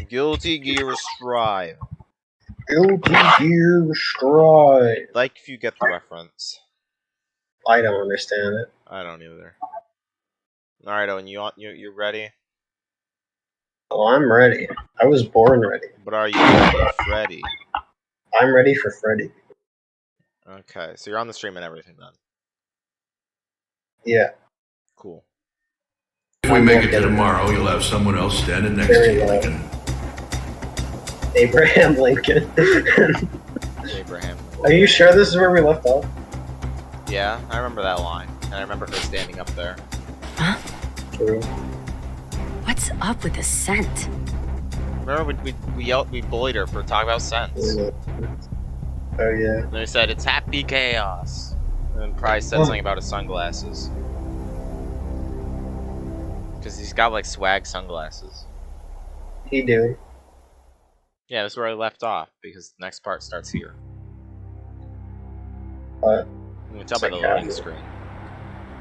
Guilty Gear Strive. Guilty Gear Strive. Like if you get the reference. I don't understand it. I don't either. Alright, Owen, you ready? Oh, I'm ready. I was born ready. But are you ready, Freddy? I'm ready for Freddy. Okay, so you're on the stream and everything then. Yeah. Cool. If we make it to tomorrow, you'll have someone else standing next to you, Lincoln. Abraham Lincoln. Abraham. Are you sure this is where we left off? Yeah, I remember that line. And I remember her standing up there. Huh? True. What's up with the scent? Remember we bullied her for talking about scents. Yeah. Oh yeah. And they said it's happy chaos. And then Price said something about his sunglasses. Because he's got like swag sunglasses. He do. Yeah, that's where I left off, because the next part starts here. What? You can tell by the loading screen.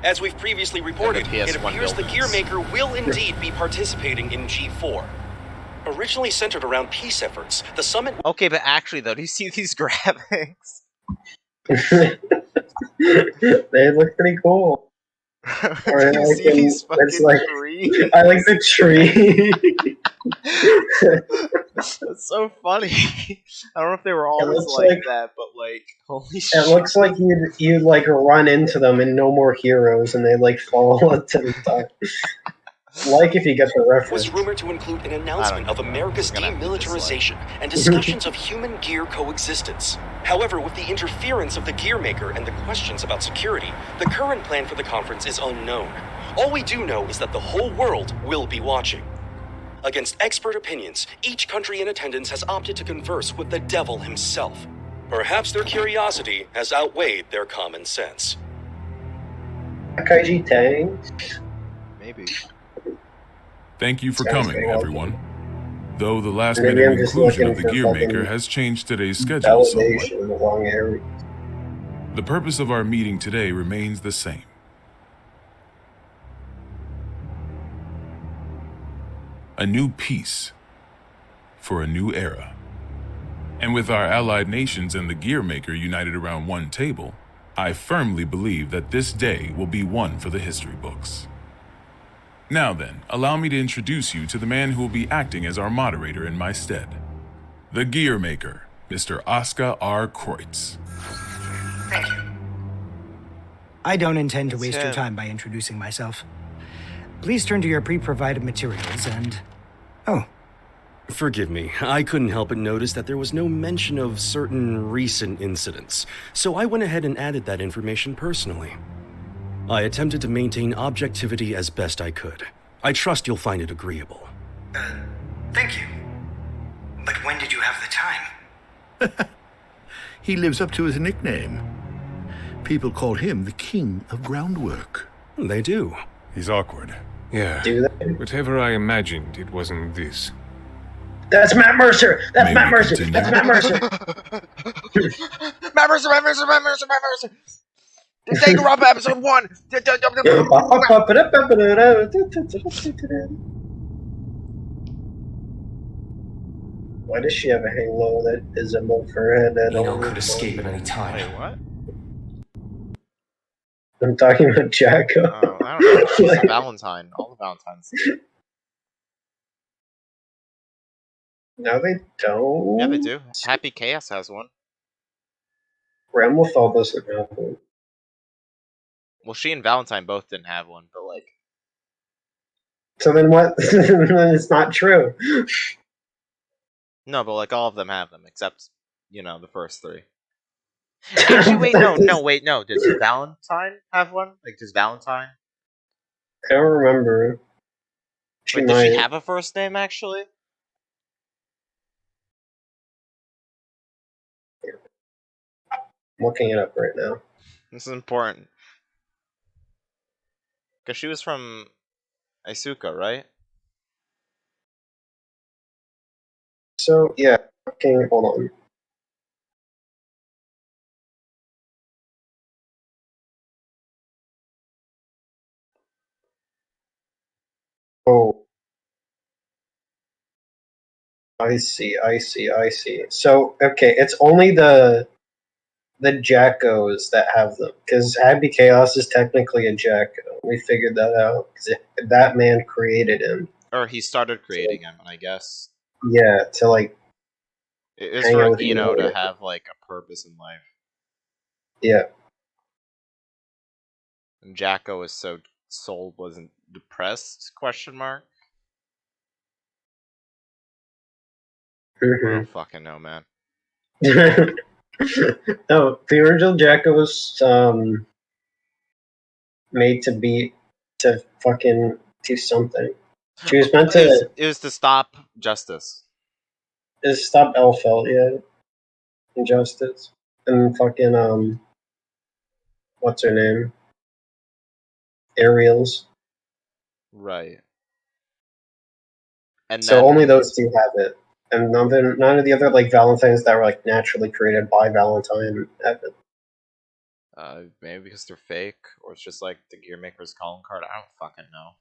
As we've previously reported, And the it PS1 appears the buildings. Gearmaker will indeed be participating in G4. Originally centered around peace efforts, the summit... Okay, but actually though, do you see these graphics? They look pretty cool. Do you see these fucking trees? I like the tree. That's so funny. I don't know if they were always looks like like- that, but like, holy shit. It looks like you'd like run into them in No More Heroes and they like fall to the top. Like if you get the reference. was rumored to include an announcement of America's We're gonna have to demilitarization and discussions of human-gear coexistence. However, with the interference of the Gearmaker and the questions about security, the current plan for the conference is unknown. All we do know is that the whole world will be watching. Against expert opinions, each country in attendance has opted to converse with the devil himself. Perhaps their curiosity has outweighed their common sense. Kaiji Tang. Maybe. Thank you for Sounds coming, good. everyone. Though the last Maybe minute I'm just inclusion of the looking for Gearmaker fucking has changed today's schedule somewhat. Validation in the wrong area. The purpose of our meeting today remains the same. A new peace for a new era. And with our allied nations and the Gearmaker united around one table, I firmly believe that this day will be one for the history books. Now then, allow me to introduce you to the man who will be acting as our moderator in my stead. The Gearmaker, Mr. Oscar R. Kreutz. Thank you. I don't intend to It's waste him. your time by introducing myself. Please turn to your pre-provided materials and... Oh, Forgive me, I couldn't help but notice that there was no mention of certain recent incidents, so I went ahead and added that information personally. I attempted to maintain objectivity as best I could. I trust you'll find it agreeable. thank you. But when did you have the time? He lives up to his nickname. People call him the King of Groundwork. They do. He's awkward. Yeah. Do they? Whatever I imagined, it wasn't this. That's Matt Mercer! That's May Matt we Mercer! continue? That's Matt Mercer! Matt Mercer, Matt Mercer, Matt Mercer, Matt Mercer! Take Rob episode 1! Why does she have a halo that is above her head at all? could escape at any Wait, time. what? I'm talking about Jacko. Oh, I don't know. She's a Valentine. All the Valentines. No, they don't. Yeah, they do. Happy Chaos has one. Ramlethal doesn't have one. Well, she and Valentine both didn't have one, but like... So then what? Then it's not true. No, but like all of them have them, except, you know, the first three. Actually, wait, no. Does Valentine have one? Like, does Valentine? I don't remember. Wait, does she have a first name, actually? I'm looking it up right now. This is important. Because she was from Isuka, right? So, yeah. Okay, hold on. Oh. I see. So, okay, it's only the Jackos that have them, because Happy Chaos is technically a Jacko. We figured that out, because that man created him. Or he started creating him, I guess. Yeah, to, like, It was hang out for with Eno to Eno. have, like, a purpose in life. Yeah. And Jacko was so soul wasn't depressed, question mark? I don't fucking know, man. No, the original Jacko was made to fucking do something. She was meant to It was to stop justice. stop Elfeld, yeah. Injustice. And fucking, what's her name? Ariel's. Right. And So then only those two have it. And none of the other, like, Valentines that were, like, naturally created by Valentine have it. Maybe because they're fake, or it's just like the Gear Maker's calling card. I don't fucking know.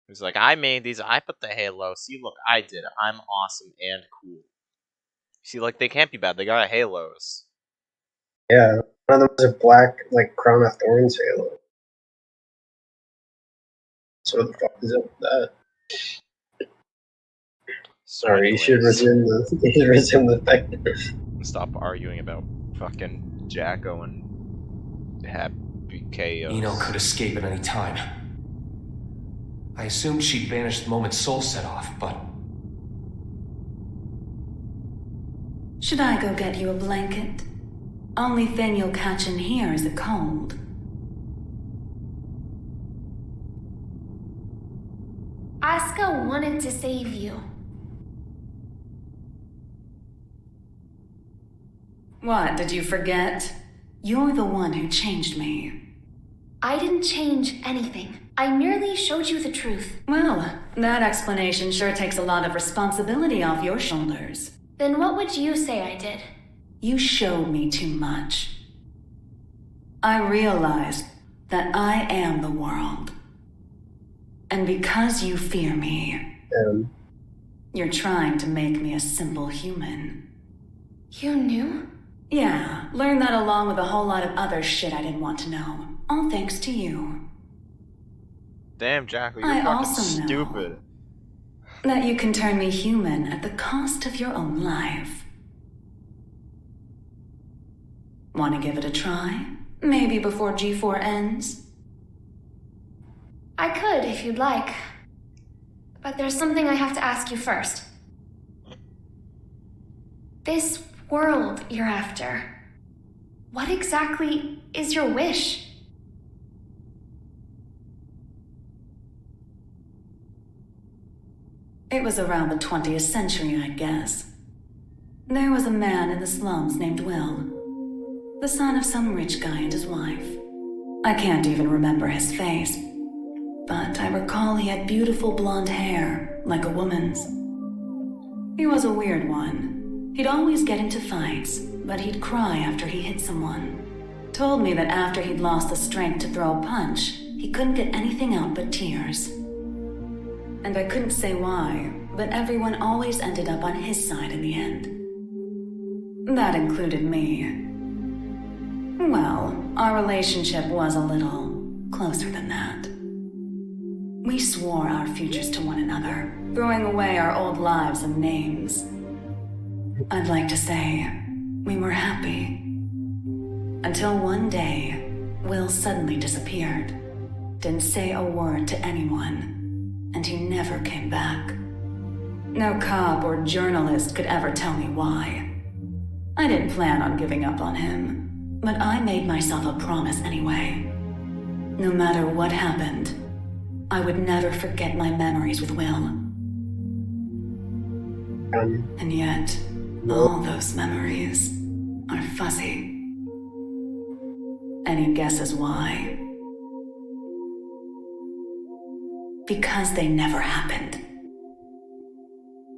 He's like, I made these. I put the halo. See, look, I did it. I'm awesome and cool. See, like, they can't be bad. They got halos. Yeah. One of them is a black, like, Crown of Thorns halo. So what the fuck is up with that? Sorry, you should resume the thing. Stop arguing about fucking Jacko and Happy Chaos. Eno could escape at any time. I assumed she'd vanished the moment Soul set off, but... Should I go get you a blanket? Only thing you'll catch in here is a cold. Asuka wanted to save you. What, did you forget? You're the one who changed me. I didn't change anything. I merely showed you the truth. Well, that explanation sure takes a lot of responsibility off your shoulders. Then what would you say I did? You showed me too much. I realized that I am the world. And because you fear me, you're trying to make me a simple human. You knew? Yeah, learned that along with a whole lot of other shit I didn't want to know. All thanks to you. Damn, Jacko, you're I fucking also know stupid. that you can turn me human at the cost of your own life. Want to give it a try? Maybe before G4 ends? I could, if you'd like. But there's something I have to ask you first. This world you're after, what exactly is your wish? It was around the 20th century, I guess. There was a man in the slums named Will, the son of some rich guy and his wife. I can't even remember his face, but I recall he had beautiful blonde hair, like a woman's. He was a weird one. He'd always get into fights, but he'd cry after he hit someone. Told me that after he'd lost the strength to throw a punch, he couldn't get anything out but tears. And I couldn't say why, but everyone always ended up on his side in the end. That included me. Well, our relationship was a little closer than that. We swore our futures to one another, throwing away our old lives and names. I'd like to say we were happy. Until one day, Will suddenly disappeared. Didn't say a word to anyone. And he never came back. No cop or journalist could ever tell me why. I didn't plan on giving up on him, but I made myself a promise anyway. No matter what happened, I would never forget my memories with Will. And yet, all those memories are fuzzy. Any guesses why? Because they never happened.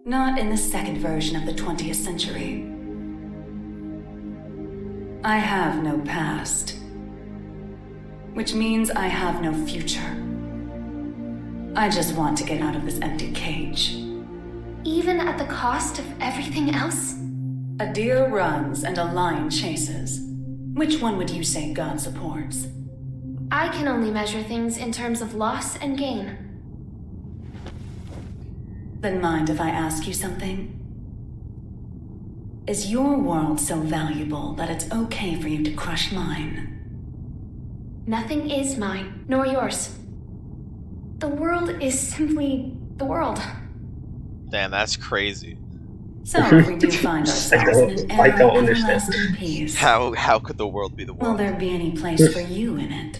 Not in the second version of the 20th century. I have no past, which means I have no future. I just want to get out of this empty cage. Even at the cost of everything else? A deer runs and a lion chases. Which one would you say God supports? I can only measure things in terms of loss and gain. Then mind if I ask you something? Is your world so valuable that it's okay for you to crush mine? Nothing is mine, nor yours. The world is simply the world. Damn, that's crazy. So if we do find ourselves in an I era don't of understand. everlasting peace, How could the world be the will world? there be any place for you in it?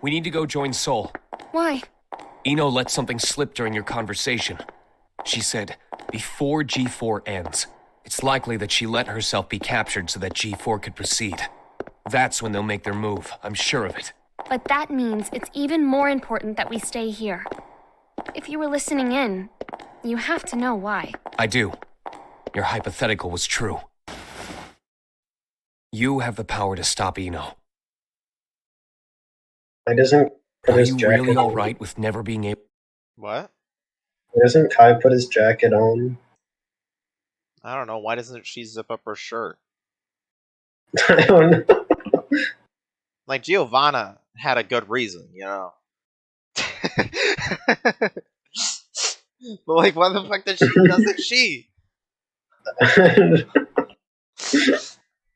We need to go join Sol. Why? Eno let something slip during your conversation. She said, before G4 ends, it's likely that she let herself be captured so that G4 could proceed. That's when they'll make their move, I'm sure of it. But that means it's even more important that we stay here. If you were listening in, you have to know why. I do. Your hypothetical was true. You have the power to stop Eno. Why doesn't put Are his you jacket really on? alright with never being able... What? Why doesn't Kai put his jacket on? I don't know. Why doesn't she zip up her shirt? I don't know. Like, Giovanna had a good reason, you know? But, like, why the fuck doesn't she?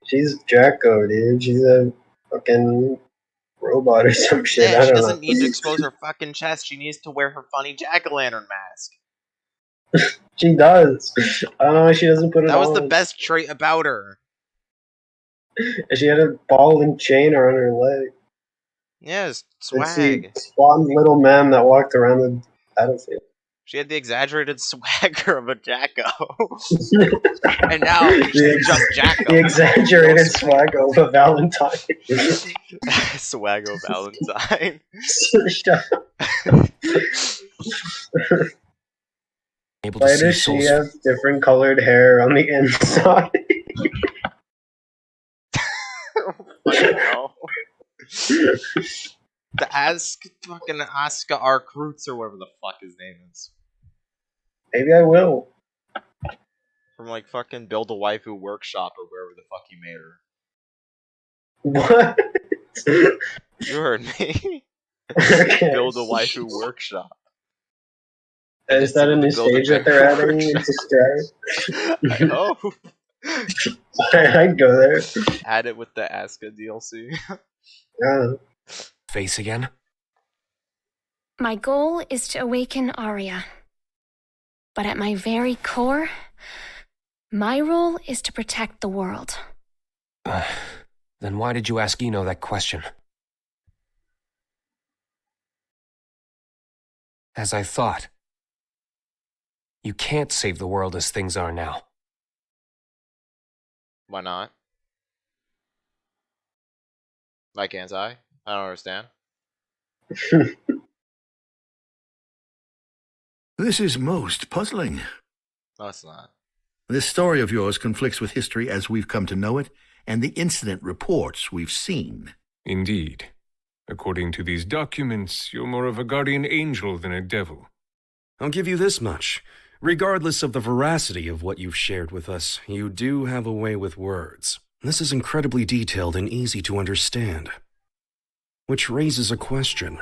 She's Jacko, dude. She's a fucking robot or some shit. Yeah, I she don't doesn't know. need to expose her fucking chest. She needs to wear her funny jack-o'-lantern mask. She does. I don't know why she doesn't put it on. That was the best trait about her. She had a ball and chain around her leg. Yes, Let's see, swag. spawned little man that walked around the battlefield. She had the exaggerated swagger of a Jacko. And now she's just Jacko. The exaggerated swag of a Valentine. Swaggo Valentine. Shut up. able to Why see does she Sol's... have different colored hair on the inside? No. Fucking Asuka Arc Roots or whatever the fuck his name is. Maybe I will. From like fucking Build a Waifu Workshop or wherever the fuck he made her. What? You heard me. Okay. Build a Waifu Workshop. Is that a new stage that they're adding into Strive? I hope. I'd go there. Add it with the Asuka DLC. Yeah. face again? My goal is to awaken Arya. But at my very core, my role is to protect the world. Then why did you ask Eno that question? As I thought. You can't save the world as things are now. Why not? Why can't I? I don't understand. This is most puzzling. No, it's not. This story of yours conflicts with history as we've come to know it, and the incident reports we've seen. Indeed. According to these documents, you're more of a guardian angel than a devil. I'll give you this much. Regardless of the veracity of what you've shared with us, you do have a way with words. This is incredibly detailed and easy to understand. Which raises a question.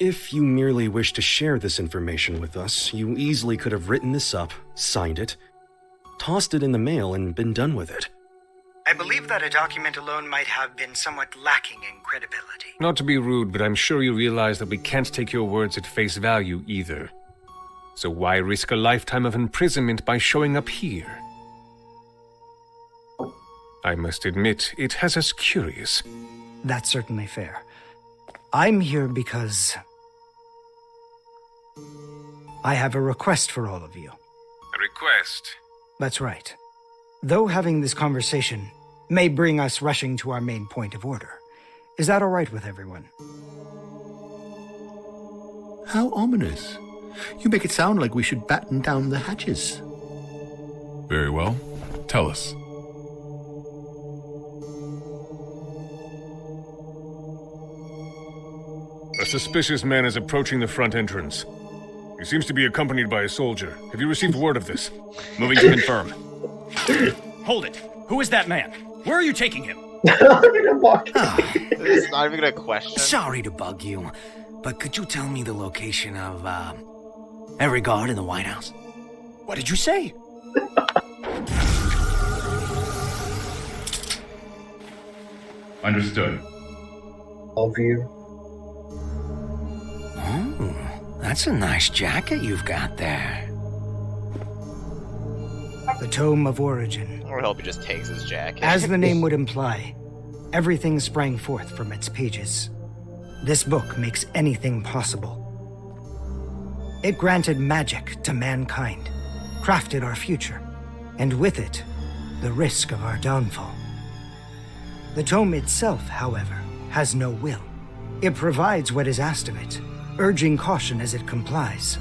If you merely wish to share this information with us, you easily could have written this up, signed it, tossed it in the mail, and been done with it. I believe that a document alone might have been somewhat lacking in credibility. Not to be rude, but I'm sure you realize that we can't take your words at face value either. So why risk a lifetime of imprisonment by showing up here? I must admit, it has us curious. That's certainly fair. I'm here because I have a request for all of you. A request? That's right. Though having this conversation may bring us rushing to our main point of order, is that all right with everyone? How ominous. You make it sound like we should batten down the hatches. Very well. Tell us. suspicious man is approaching the front entrance. He seems to be accompanied by a soldier. Have you received word of this? Moving to confirm. Hold it. Who is that man? Where are you taking him? This is not even a question. Sorry to bug you, but could you tell me the location of, every guard in the White House? What did you say? Understood. Love you. Oh, that's a nice jacket you've got there. The Tome of Origin. I hope he just takes his jacket. As the name would imply, everything sprang forth from its pages. This book makes anything possible. It granted magic to mankind, crafted our future, and with it, the risk of our downfall. The tome itself, however, has no will. It provides what is asked of it, urging caution as it complies.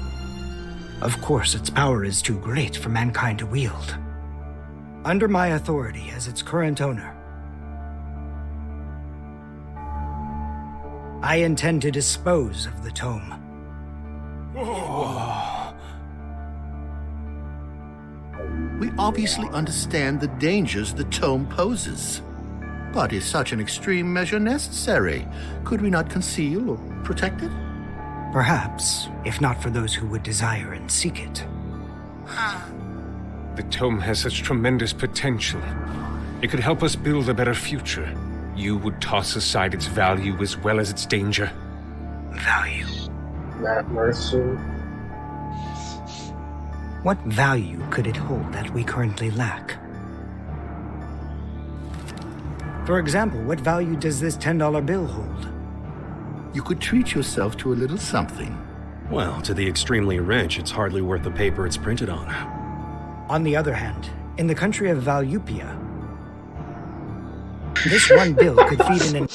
Of course, its power is too great for mankind to wield. Under my authority as its current owner, I intend to dispose of the tome. We obviously understand the dangers the tome poses. But is such an extreme measure necessary? Could we not conceal or protect it? Perhaps, if not for those who would desire and seek it. The tome has such tremendous potential. It could help us build a better future. You would toss aside its value as well as its danger. Value. Matt Mercer. What value could it hold that we currently lack? For example, what value does this $10 bill hold? You could treat yourself to a little something. Well, to the extremely rich, it's hardly worth the paper it's printed on. On the other hand, in the country of Valupia, this one bill could feed an...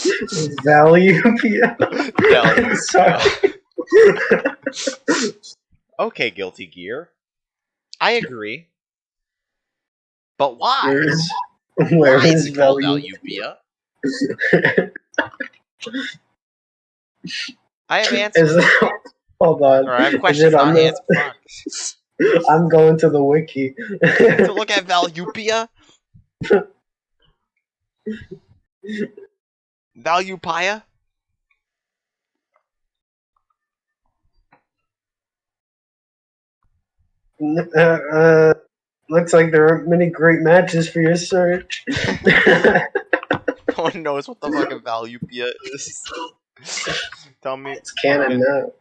Valupia? Sorry. Okay, Guilty Gear. I agree. But why? Where Why is it called Valupia? I have answers. Hold on. Or I have questions, not answers. I'm going to the wiki. To look at Valupia? Valupia? Looks like there aren't many great matches for your search. No one knows what the fucking Valupia is. Tell me. It's canon now.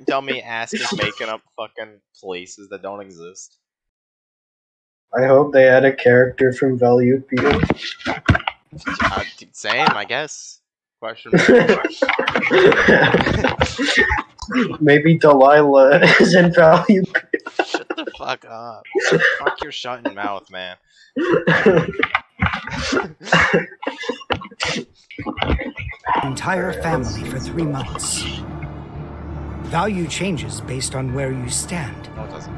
Tell me Ask is making up fucking places that don't exist. I hope they add a character from Valupia. Same, I guess. Question mark. Maybe Delilah is in Valupia. Shut the fuck up. Fuck your shut mouth, man. Entire family for 3 months. Value changes based on where you stand. No, it doesn't.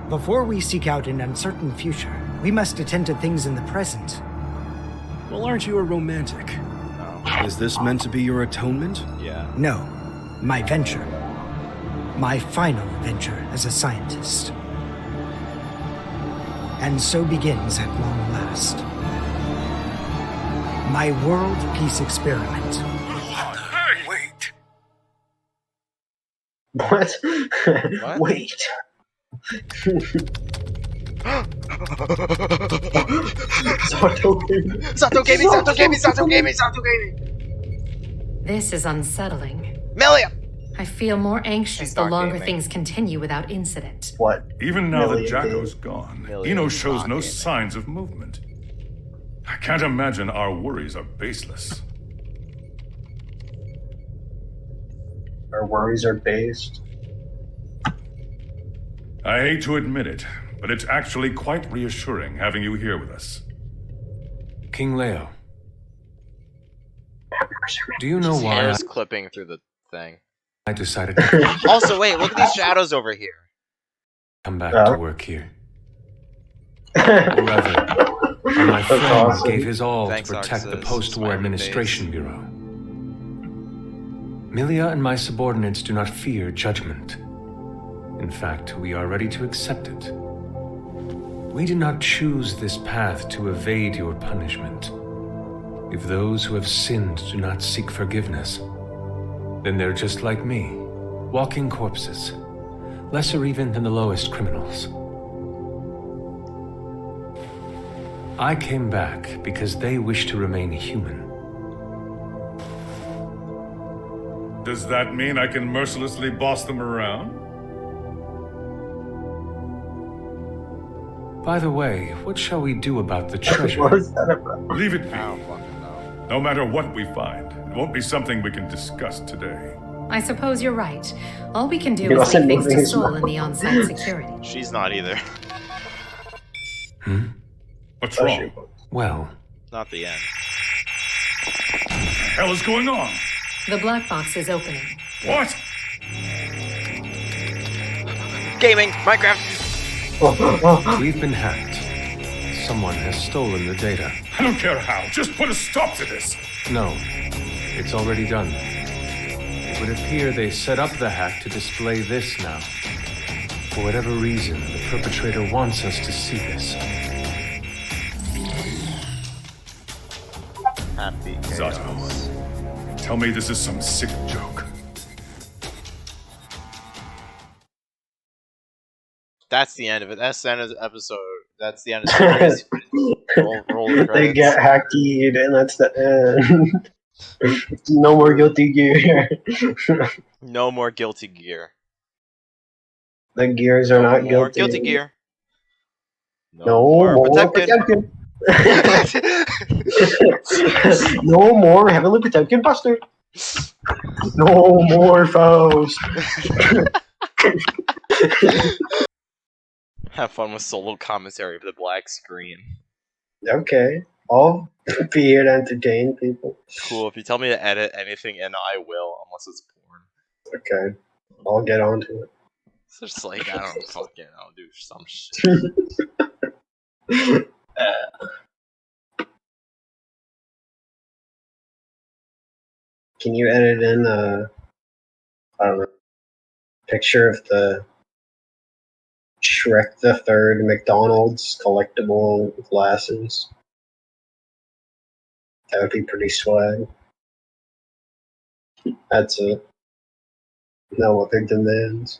Before we seek out an uncertain future, we must attend to things in the present. Well, aren't you a romantic? No. Is this meant to be your atonement? Yeah. No, my venture. My final venture as a scientist. And so begins at long last. My world peace experiment. Hey, wait. What? What? Wait. Sato Gaming. Sato Gaming, Sato Gaming, Sato Gaming, Sato Gaming! This is unsettling. Melia! I feel more anxious the Start longer gaming. things continue without incident. What? Even now that Million Jacko's days. gone, Million Eno shows not no gaming. signs of movement. I can't imagine our worries are baseless. Our worries are based. I hate to admit it, but it's actually quite reassuring having you here with us. King Leo. Do you know His why hair's clipping through the thing. I decided to Also, wait, look at these shadows over here. come back Oh. to work here? Or rather, my friend awesome. gave his all Thanks, to protect the Arxis. post-war Smiley administration bureau. Milia and my subordinates do not fear judgment. In fact, we are ready to accept it. We did not choose this path to evade your punishment. If those who have sinned do not seek forgiveness, then they're just like me, walking corpses, lesser even than the lowest criminals. I came back because they wish to remain human. Does that mean I can mercilessly boss them around? By the way, what shall we do about the treasure? What is that about? Leave it be. I don't fucking know. No matter what we find, it won't be something we can discuss today. I suppose you're right. All we can do He is wasn't lay face moving to his soul mouth. in the on-site security. She's not either. What's wrong? Well, Not the end. What the hell is going on? The black box is opening. What? Gaming! Minecraft! we've been hacked. Someone has stolen the data. I don't care how. Just put a stop to this. No, it's already done. It would appear they set up the hack to display this now. For whatever reason, the perpetrator wants us to see this. Happy Zato, chaos. tell me this is some sick joke. That's the end of it. That's the end of the episode. That's the end of the series. roll the They credits. get hacked, and that's the end. No more guilty gear. No more guilty gear. The gears are not More guilty. guilty gear. No more protected. No more heavily protected buster. No more foes. Have fun with solo commentary for the black screen. Okay, I'll be here to entertain people. Cool. If you tell me to edit anything in, I will, unless it's porn. Okay, I'll get onto it. It's just like, I don't fucking know, do some shit. Can you edit in I don't know, picture of the Shrek the Third McDonald's collectible glasses? That would be pretty swag. That's it. No other demands.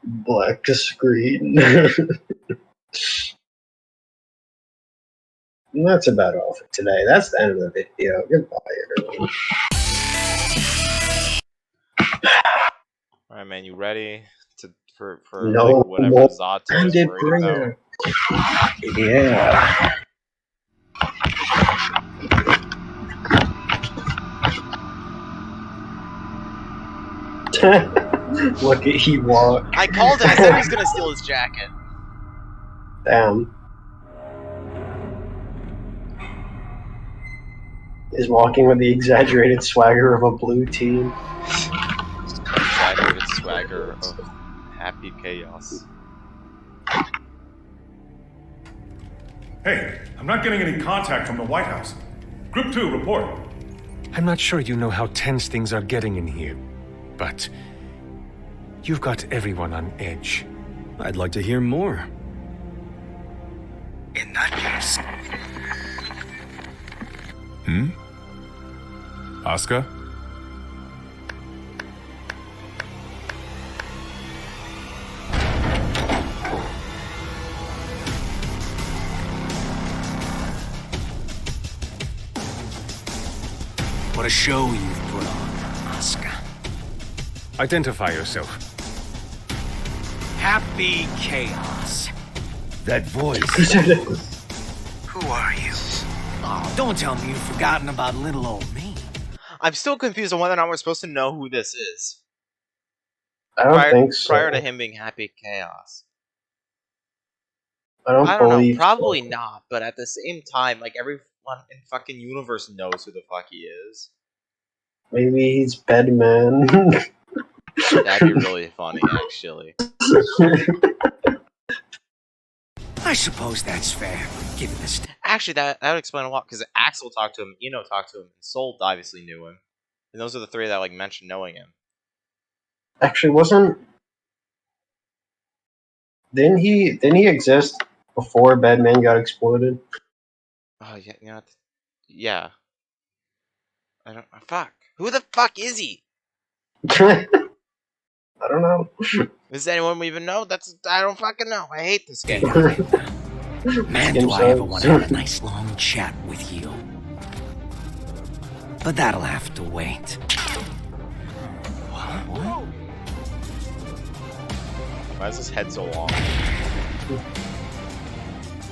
Black screen. And that's about all for today. That's the end of the video. Goodbye, everyone. Alright, man, you ready for No like, whatever more Zato is ended worried about? prayer. Yeah. Look at he walk. I called it. I said he was gonna steal his jacket. Damn. Is walking with the exaggerated swagger of a blue team. Exaggerated swagger of happy chaos. Hey, I'm not getting any contact from the White House. Group 2, report. I'm not sure you know how tense things are getting in here, but you've got everyone on edge. I'd like to hear more. In that case, Asuka? what a show you've put on, Asuka. Identify yourself. Happy chaos. That voice. Who are you? Oh, don't tell me you've forgotten about little old me. I'm still confused on whether or not we're supposed to know who this is. I don't think so. Prior to him being happy chaos. I don't know. believe Probably so. not. But at the same time, like everyone in fucking universe knows who the fuck he is. Maybe he's Bedman. That'd be really funny, actually. I suppose that's fair, given the Actually, that would explain a lot, because Axel talked to him, Eno talked to him, and Soul obviously knew him. And those are the three that like mentioned knowing him. Actually, didn't he exist before Batman got exploded? Oh yeah, you know, yeah. I don't. Fuck. Who the fuck is he? I don't know. Does anyone even know? I don't fucking know. I hate this game. Man, do I ever want to have a nice long chat with you. But that'll have to wait. What? Why is his head so long?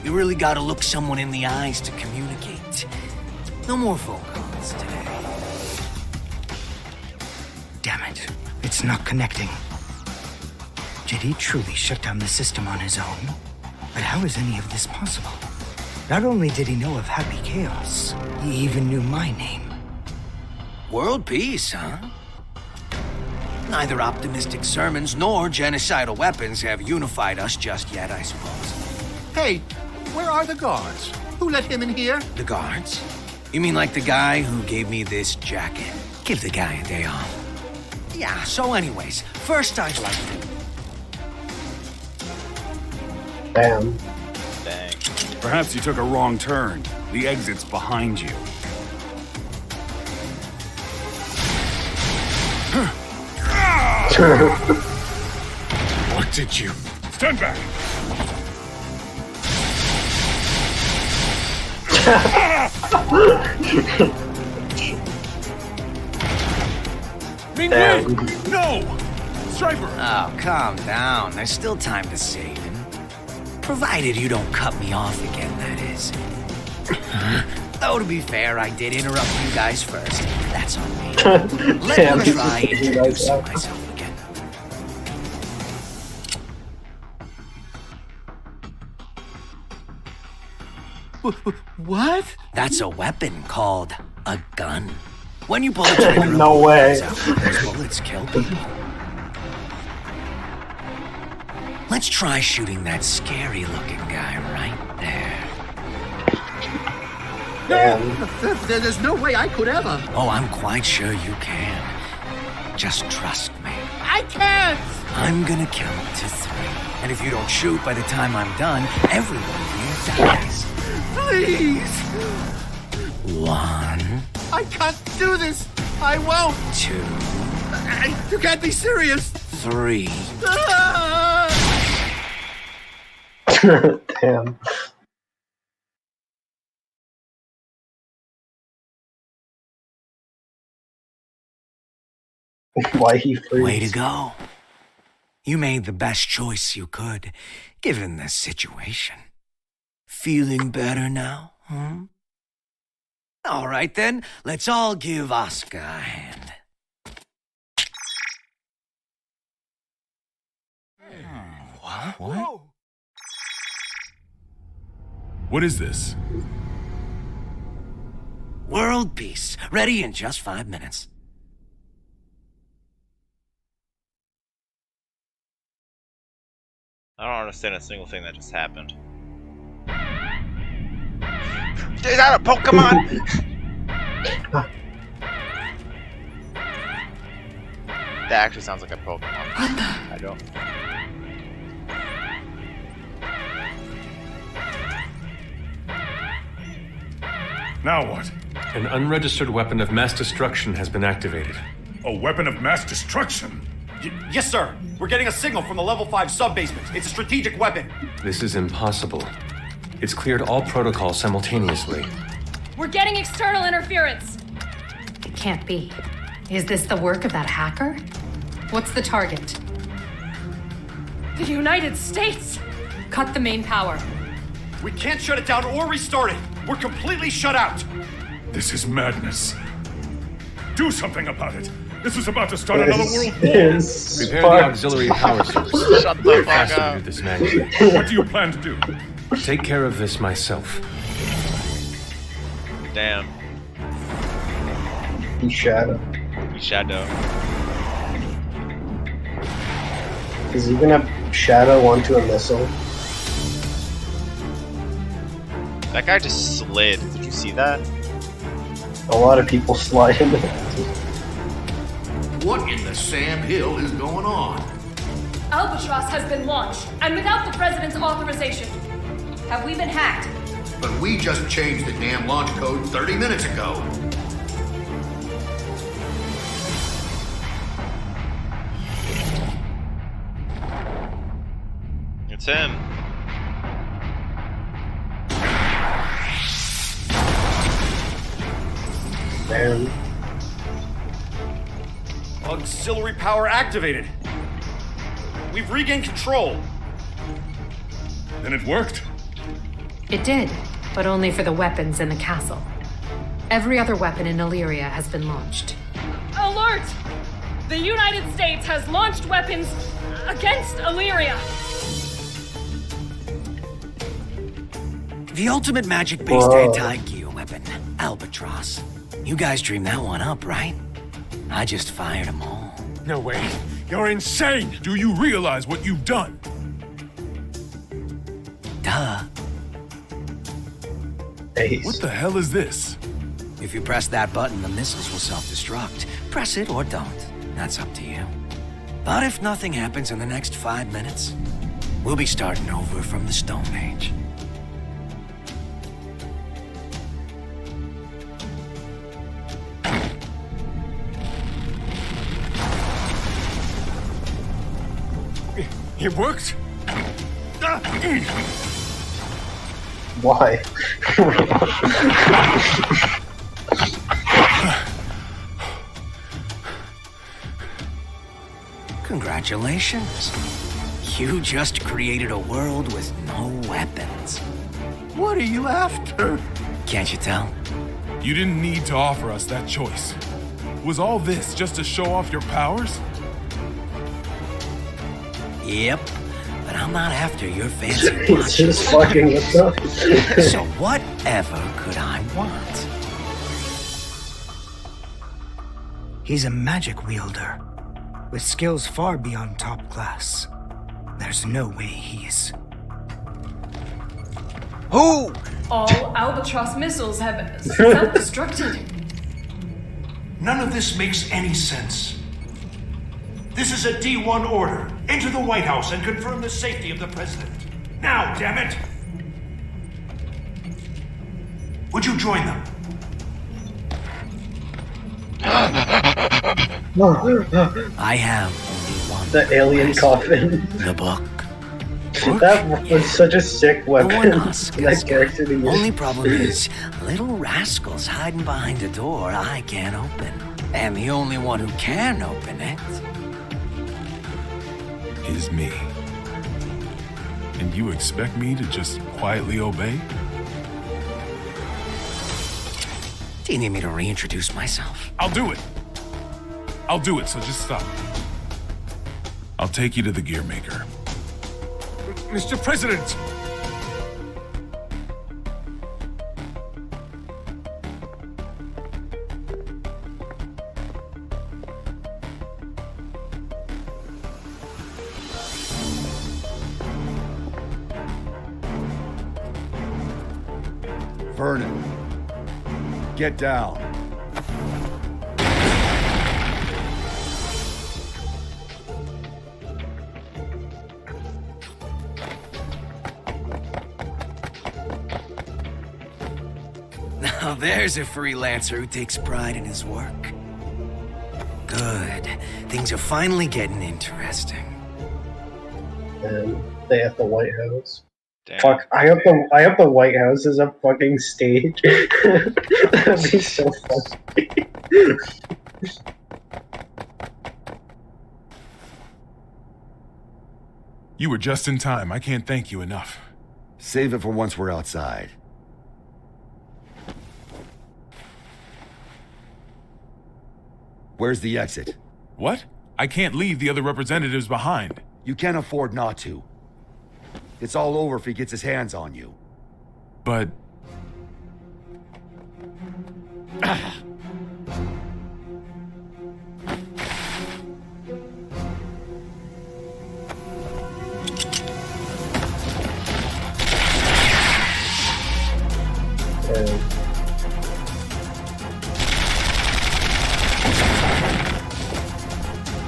You really gotta look someone in the eyes to communicate. No more phone calls today. Damn it. It's not connecting. Did he truly shut down the system on his own? But how is any of this possible? Not only did he know of Happy Chaos, he even knew my name. World peace, huh? Neither optimistic sermons nor genocidal weapons have unified us just yet, I suppose. Hey, where are the guards? Who let him in here? The guards? You mean like the guy who gave me this jacket? Give the guy a day off. Yeah, so anyways, first I'd like to... Damn. Dang. Perhaps you took a wrong turn. The exit's behind you. What did you... Stand back! Ming-Wen! No! Striper! Oh, calm down. There's still time to save him. Provided you don't cut me off again, that is. Though, to be fair, I did interrupt you guys first. That's on me. Let me try introducing myself again. What? That's a weapon called a gun. When you pull the trigger, No way. those bullets kill people. Let's try shooting that scary-looking guy right there. Damn. There's no way I could ever. Oh, I'm quite sure you can. Just trust me. I can't! I'm gonna count to 3. And if you don't shoot by the time I'm done, everyone here dies. Please! 1, I can't do this! I won't! 2, You can't be serious! 3. Ah! Damn. Why he freezes? Way to go. You made the best choice you could, given the situation. Feeling better now, huh? All right then, let's all give Oscar a hand. What? What is this? World peace. Ready in just 5 minutes. I don't understand a single thing that just happened. Is that a Pokemon? That actually sounds like a Pokemon. I don't. Now what? An unregistered weapon of mass destruction has been activated. A weapon of mass destruction? Yes, sir. We're getting a signal from the level 5 sub-basement. It's a strategic weapon. This is impossible. It's cleared all protocols simultaneously. We're getting external interference. It can't be. Is this the work of that hacker? What's the target? The United States! Cut the main power. We can't shut it down or restart it. We're completely shut out. This is madness. Do something about it. This is about to start another world war. Prepare the auxiliary power source. Shut the fuck To up. do this manually. What do you plan to do? Take care of this myself. Damn. He's Shadow. Shadow. Is he gonna Shadow onto a missile? That guy just slid. Did you see that? A lot of people slide into it. What in the Sam Hill is going on? Albatross has been launched, and without the President's authorization. Have we been hacked? But we just changed the damn launch code 30 minutes ago. It's him. Man. Auxiliary power activated. We've regained control. Then it worked. It did, but only for the weapons in the castle. Every other weapon in Illyria has been launched. Alert! The United States has launched weapons against Illyria. The ultimate magic-based anti-gear weapon, Albatross. You guys dreamed that one up, right? I just fired them all. No way. You're insane. Do you realize what you've done? Duh. What the hell is this? If you press that button, the missiles will self-destruct. Press it or don't. That's up to you. But if nothing happens in the next 5 minutes, we'll be starting over from the Stone Age. It worked? Why? Congratulations. You just created a world with no weapons. What are you after? Can't you tell? You didn't need to offer us that choice. Was all this just to show off your powers? Yep. But I'm not after your fancy He's watches. just fucking with them. So whatever could I want? He's a magic wielder, with skills far beyond top class. There's no way he's... Who? All Albatross missiles have self-destructed. None of this makes any sense. This is a D1 order. Enter the White House and confirm the safety of the president. Now, damn it! Would you join them? I have only one. The alien coffin. The book. That was such a sick No one weapon. asks. That character to use. Only problem is, little rascals hiding behind a door I can't open. And the only one who can open it Is me. And you expect me to just quietly obey? Do you need me to reintroduce myself? I'll do it. I'll do it, so just stop. I'll take you to the gear maker. Mr. President! Vernon, get down. Now there's a freelancer who takes pride in his work. Good. Things are finally getting interesting. And they at the White House. Damn. Fuck! I hope the White House is a fucking stage. That'd be so funny. You were just in time. I can't thank you enough. Save it for once we're outside. Where's the exit? What? I can't leave the other representatives behind. You can't afford not to. It's all over if he gets his hands on you. But...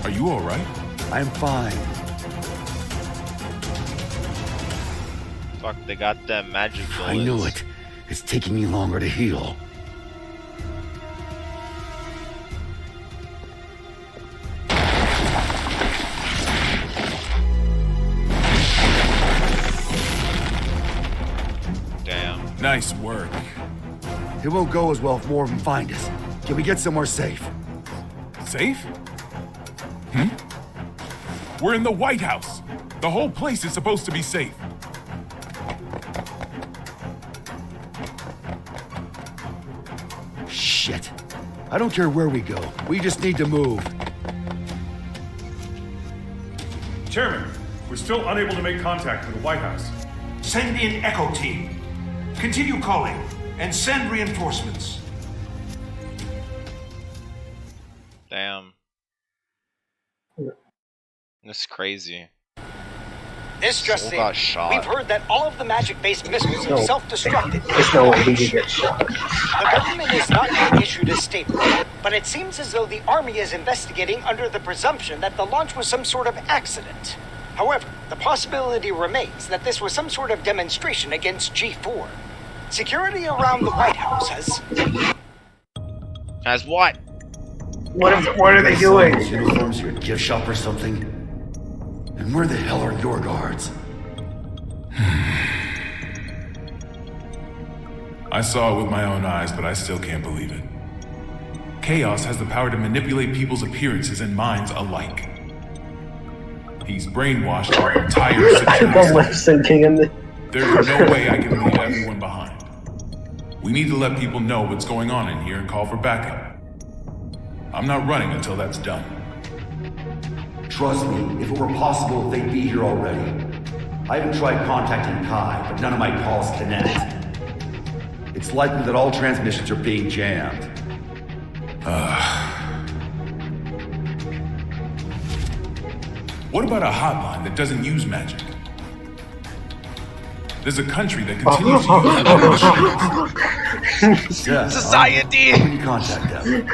Are you all right? I'm fine. Fuck, they got them magic bullets. I knew it. It's taking me longer to heal. Damn. Nice work. It won't go as well if more of them find us. Can we get somewhere safe? Safe? Hmm? We're in the White House. The whole place is supposed to be safe. Shit. I don't care where we go. We just need to move. Chairman, we're still unable to make contact with the White House. Send in Echo Team. Continue calling and send reinforcements. Damn. That's crazy. This just Soul in. got shot. We've heard that all of the magic-based missiles have self-destructed. There's no way he could get shot. The government has not yet issued a statement, but it seems as though the Army is investigating under the presumption that the launch was some sort of accident. However, the possibility remains that this was some sort of demonstration against G4. Security around the White House has... Has what? What are they doing? Uniforms, your gift shop or something? And where the hell are your guards? I saw it with my own eyes, but I still can't believe it. Chaos has the power to manipulate people's appearances and minds alike. He's brainwashed our entire The security. lip syncing in the... There's no way I can leave everyone behind. We need to let people know what's going on in here and call for backup. I'm not running until that's done. Trust me, if it were possible, they'd be here already. I even tried contacting Kai, but none of my calls connect. It's likely that all transmissions are being jammed. What about a hotline that doesn't use magic? There's a country that continues to use Yeah, Society! How can you contact them?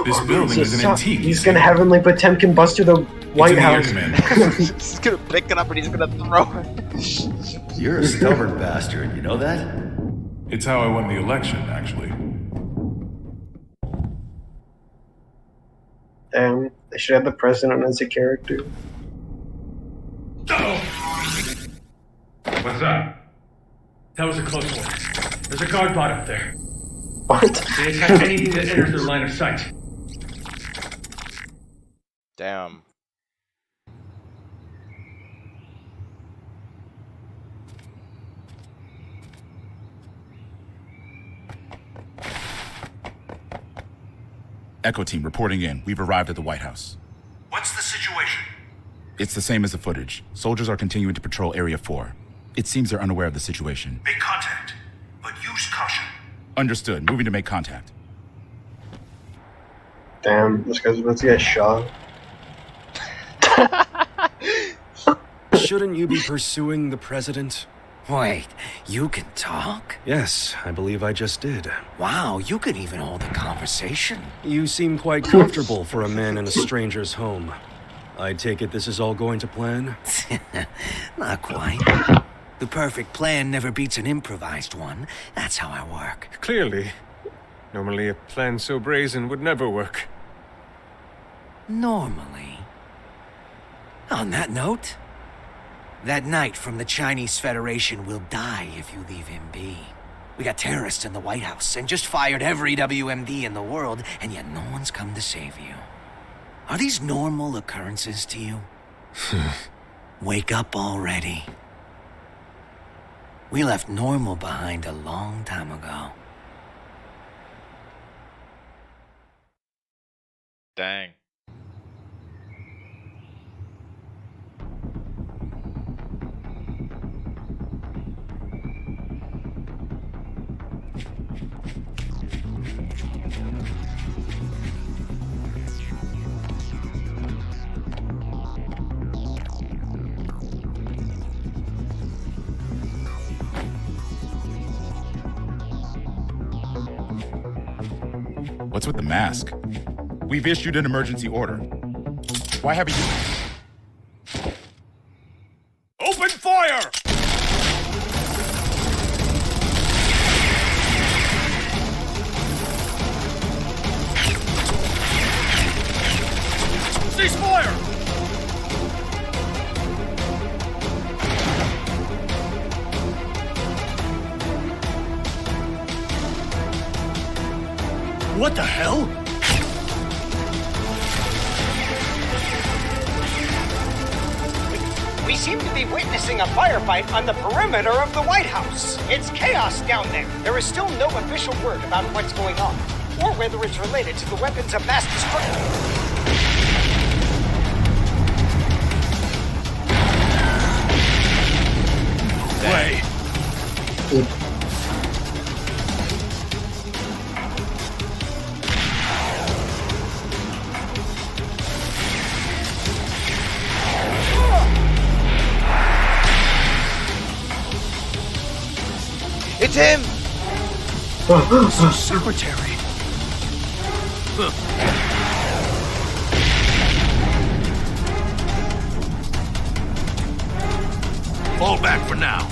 This building is an antique. He's gonna heavenly Potemkin bust through the White House. He's gonna pick it up and he's gonna throw it. You're a stubborn bastard, you know that? It's how I won the election, actually. Damn, they should have the president as a character. What's that? That was a close one. There's a guard bot up there. What? They attack anything that enters their line of sight. Damn. Echo Team reporting in. We've arrived at the White House. What's the situation? It's the same as the footage. Soldiers are continuing to patrol Area 4. It seems they're unaware of the situation. Make contact, but use caution. Understood. Moving to make contact. Damn, this guy's about to get shot. Shouldn't you be pursuing the president? Wait, you can talk? Yes, I believe I just did. Wow, you can even hold a conversation. You seem quite comfortable for a man in a stranger's home. I take it this is all going to plan? Not quite. The perfect plan never beats an improvised one. That's how I work. Clearly. Normally a plan so brazen would never work. Normally. On that note, that knight from the Chinese Federation will die if you leave him be. We got terrorists in the White House and just fired every WMD in the world, and yet no one's come to save you. Are these normal occurrences to you? Wake up already. We left normal behind a long time ago. Dang. What's with the mask? We've issued an emergency order. Why haven't you... Open fire! Cease fire! What the hell? We seem to be witnessing a firefight on the perimeter of the White House. It's chaos down there. There is still no official word about what's going on, or whether it's related to the weapons of mass destruction. Wait. It's him! Secretary. Fall back for now.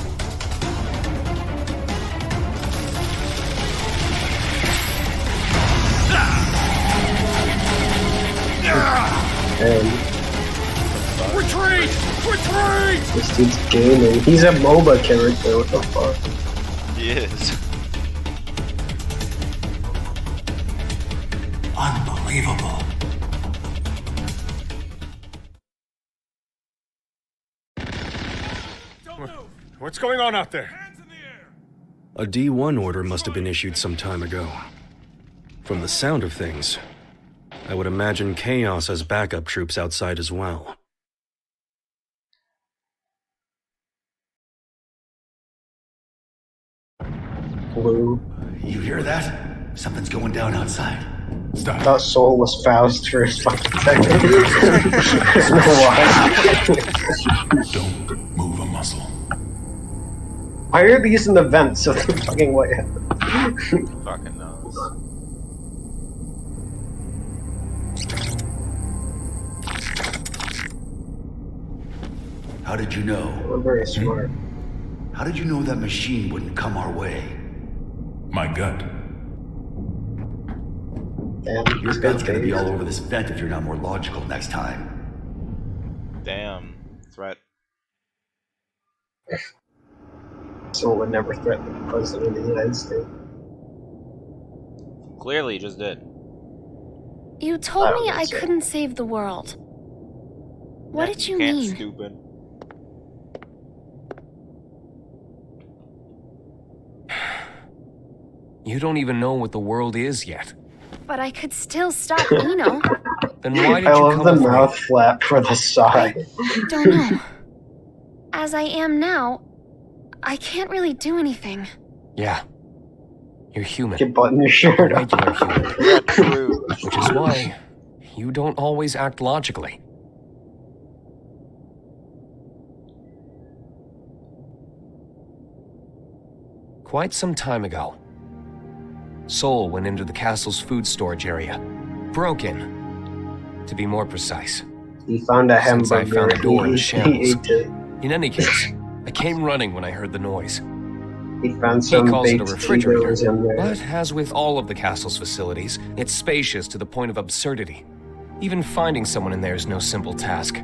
Retreat! Retreat! This dude's gaming. He's a MOBA character. What the fuck? He is. Unbelievable. What's going on out there? A D1 order must have been issued some time ago. From the sound of things, I would imagine Chaos has backup troops outside as well. Blue. You hear that? Something's going down outside. I thought Soul was Faust for his fucking second. I don't know why. Don't move a muscle. Why are these in the vents of the fucking White House? Fucking knows. How did you know? I'm very smart. How did you know that machine wouldn't come our way? My gut. Damn, Your gut's gonna be all over this vent if you're not more logical next time. Damn. Threat. Soul would never threaten the President of the United States. Clearly, you just did. You told me I couldn't save the world. What did you mean? Stupid. You don't even know what the world is yet. But I could still stop Eno. Then why did I you love come the with me? mouth flap for the sigh. Don't know. As I am now, I can't really do anything. Yeah. You're human. You button your shirt A regular human. Yeah, true. Which is why you don't always act logically. Quite some time ago, Soul went into the castle's food storage area. Broke in, to be more precise. He found a Since I hamburger. found the door in He shambles. ate it. In any case, I came running when I heard the noise. He found He some calls it a baked refrigerator, Cheetos in there. but as with all of the castle's facilities, it's spacious to the point of absurdity. Even finding someone in there is no simple task.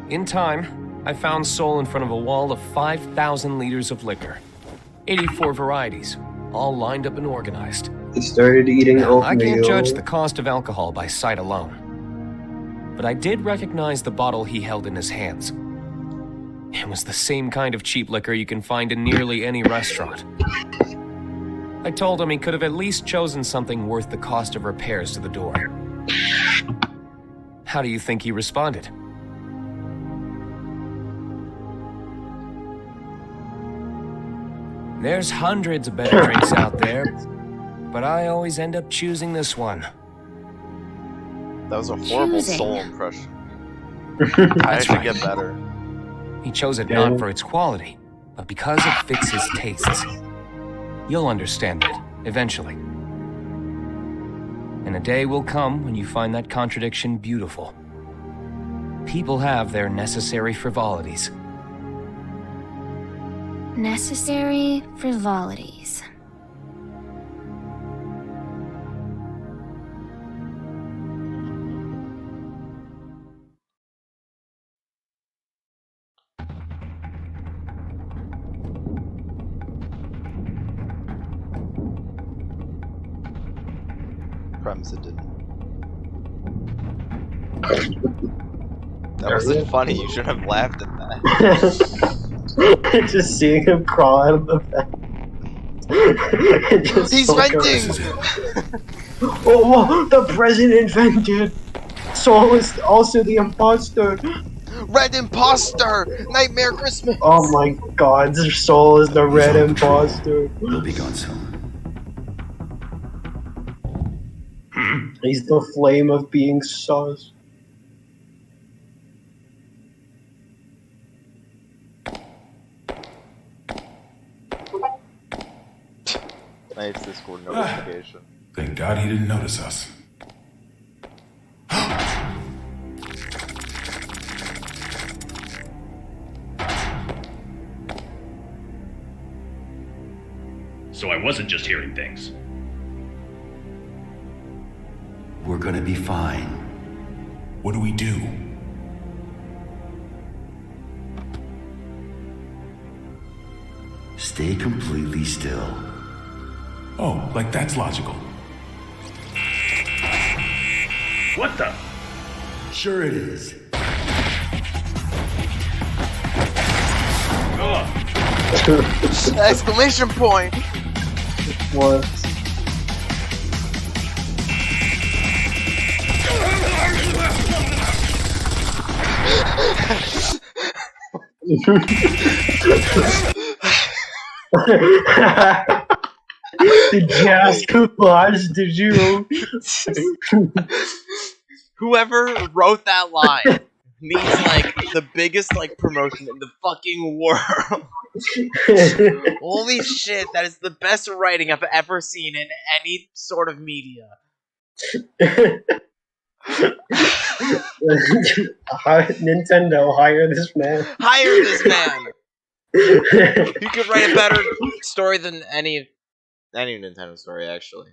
In time, I found Soul in front of a wall of 5,000 liters of liquor. 84 varieties, all lined up and organized. He started eating oatmeal. I can't judge the cost of alcohol by sight alone. But I did recognize the bottle he held in his hands. It was the same kind of cheap liquor you can find in nearly any restaurant. I told him he could have at least chosen something worth the cost of repairs to the door. How do you think he responded? There's hundreds of better drinks out there, but I always end up choosing this one. That was a horrible Choosing. Soul impression. I That's should right. get better. He chose it not for its quality, but because it fits his tastes. You'll understand it, eventually. And a day will come when you find that contradiction beautiful. People have their necessary frivolities. Necessary frivolities. Promise it didn't. That wasn't funny. You shouldn't have laughed at that. Just seeing him crawl out of the vent. He's venting! Oh, the president vented! Soul is also the imposter! Red imposter! Nightmare Christmas! Oh my god, Soul is the red imposter. He'll be gone soon. He's the flame of being sus. Nice Discord notification. Thank God he didn't notice us. So I wasn't just hearing things. We're gonna be fine. What do we do? Stay completely still. Oh, like that's logical. What the? Sure it is. Exclamation point! What? djaskhfasjdhw. Whoever wrote that line needs like the biggest like promotion in the fucking world. Holy shit, that is the best writing I've ever seen in any sort of media. Nintendo, hire this man. Hire this man! He could write a better story than any Nintendo story, actually.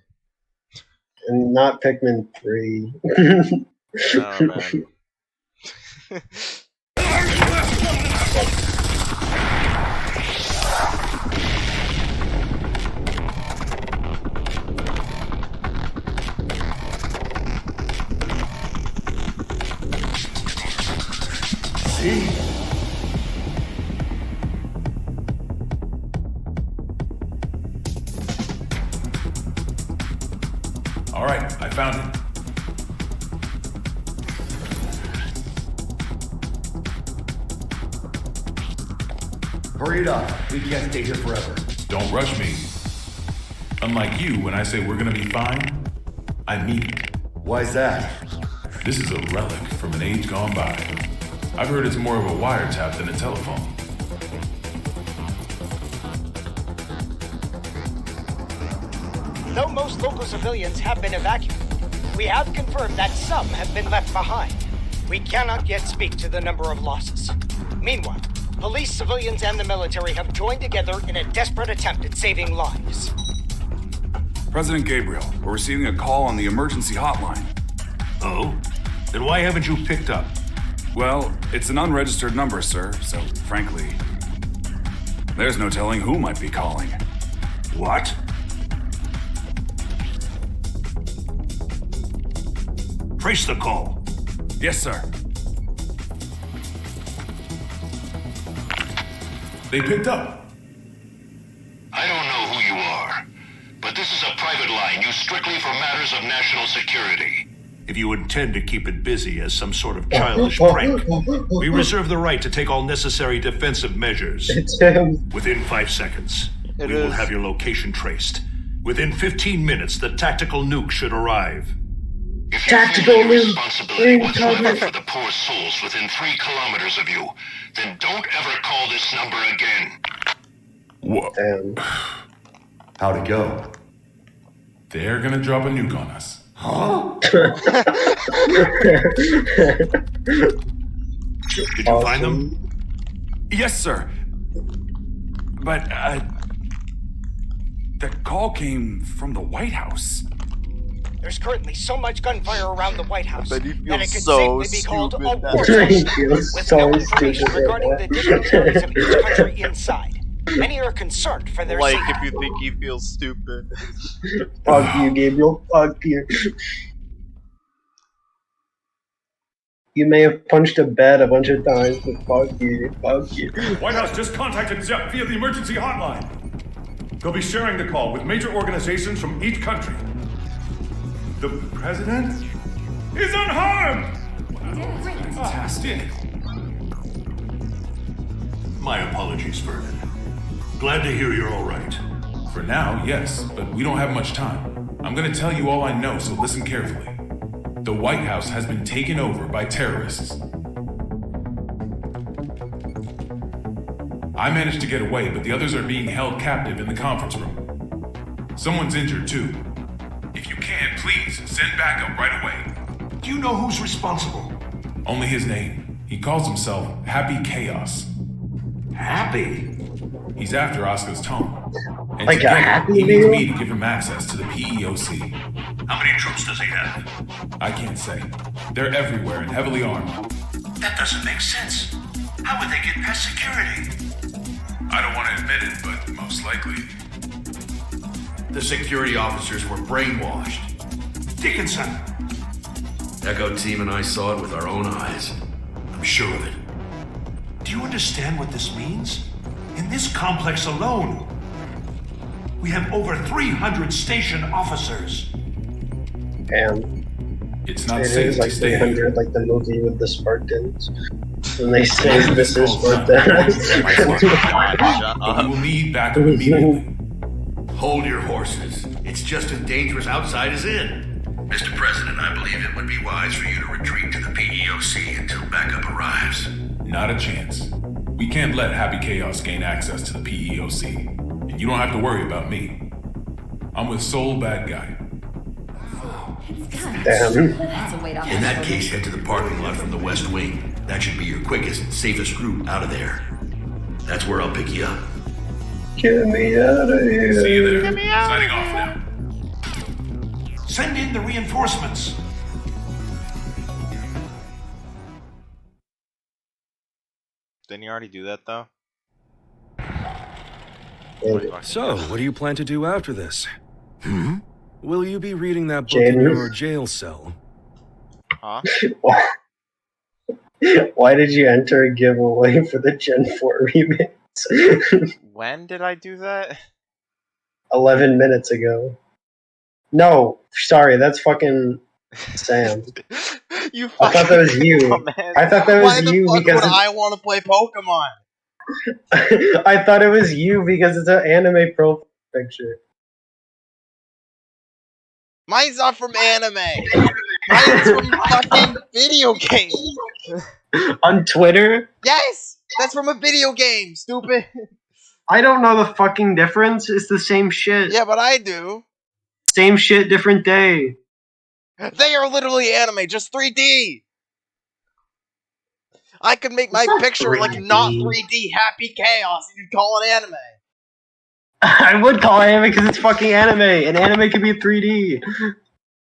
And not Pikmin 3. Oh, man. See? All right, I found it. Hurry it up. We can't stay here forever. Don't rush me. Unlike you, when I say we're gonna be fine, I mean it. Why's that? This is a relic from an age gone by. I've heard it's more of a wiretap than a telephone. Though most local civilians have been evacuated, we have confirmed that some have been left behind. We cannot yet speak to the number of losses. Meanwhile, police, civilians, and the military have joined together in a desperate attempt at saving lives. President Gabriel, we're receiving a call on the emergency hotline. Oh? Then why haven't you picked up? Well, it's an unregistered number, sir, so frankly, there's no telling who might be calling. What? Trace the call. Yes, sir. They picked up. I don't know who you are, but this is a private line used strictly for matters of national security. If you intend to keep it busy as some sort of childish prank, we reserve the right to take all necessary defensive measures. It's him. Within 5 seconds, It we will is. have your location traced. Within 15 minutes, the tactical nuke should arrive. If you Tactical feel any nuke. responsibility whatsoever Incoming. for the poor souls within 3 kilometers of you, then don't ever call this number again. Whoa. Damn. How'd it go? They're gonna drop a nuke on us. Huh? Did you find them? Yes, sir. But, the call came from the White House. There's currently so much gunfire around the White House that it could so safely be called a stupid war now. zone, He feels with so no information stupid regarding right the now. dignitaries of each country inside. Many are concerned for their Like, safety. if you think he feels stupid. Fuck you, Gabriel. Fuck you. You may have punched a bed a bunch of times, but fuck you. Fuck you. White House just contacted Zepp via the emergency hotline. They'll be sharing the call with major organizations from each country. The president is unharmed! Fantastic. My apologies, Vernon. Glad to hear you're all right. For now, yes, but we don't have much time. I'm gonna tell you all I know, so listen carefully. The White House has been taken over by terrorists. I managed to get away, but the others are being held captive in the conference room. Someone's injured too. If you can, please send backup right away. Do you know who's responsible? Only his name. He calls himself Happy Chaos. Happy? He's after Oscar's tome. And Like a together, happy he needs meal? me to give him access to the PEOC. How many troops does he have? I can't say. They're everywhere and heavily armed. That doesn't make sense. How would they get past security? I don't want to admit it, but most likely. The security officers were brainwashed. Dickinson! Echo Team and I saw it with our own eyes. I'm sure of it. Do you understand what this means? In this complex alone, we have over 300 station officers. Damn. It's not It safe is to like stay 300, like the movie with the Spartans. And they say this is But Spartans. we will need backup immediately. Hold your horses. It's just as dangerous outside as in. Mr. President, I believe it would be wise for you to retreat to the PEOC until backup arrives. Not a chance. We can't let Happy Chaos gain access to the PEOC. And you don't have to worry about me. I'm with Soul Bad Guy. Damn. In that case, head to the parking lot from the West Wing. That should be your quickest, safest route out of there. That's where I'll pick you up. Get me out of here. See you there. Signing off now. Send in the reinforcements. Didn't you already do that, though? So, what do you plan to do after this? Will you be reading that book James. in your jail cell? Huh? Why did you enter a giveaway for the Gen 4 remix? When did I do that? 11 minutes ago. No, sorry, that's fucking Sam. You I thought that was you. dumbass. I thought that was Why the you fuck because would I want to play Pokemon? I thought it was you because it's an anime profile picture. Mine's not from anime. Mine's from fucking video games. On Twitter? Yes, that's from a video game. Stupid. I don't know the fucking difference. It's the same shit. Yeah, but I do. Same shit, different day. They are literally anime, just 3D. I could make my picture like not 3D Happy Chaos and you'd call it anime. I would call it anime because it's fucking anime, and anime can be 3D.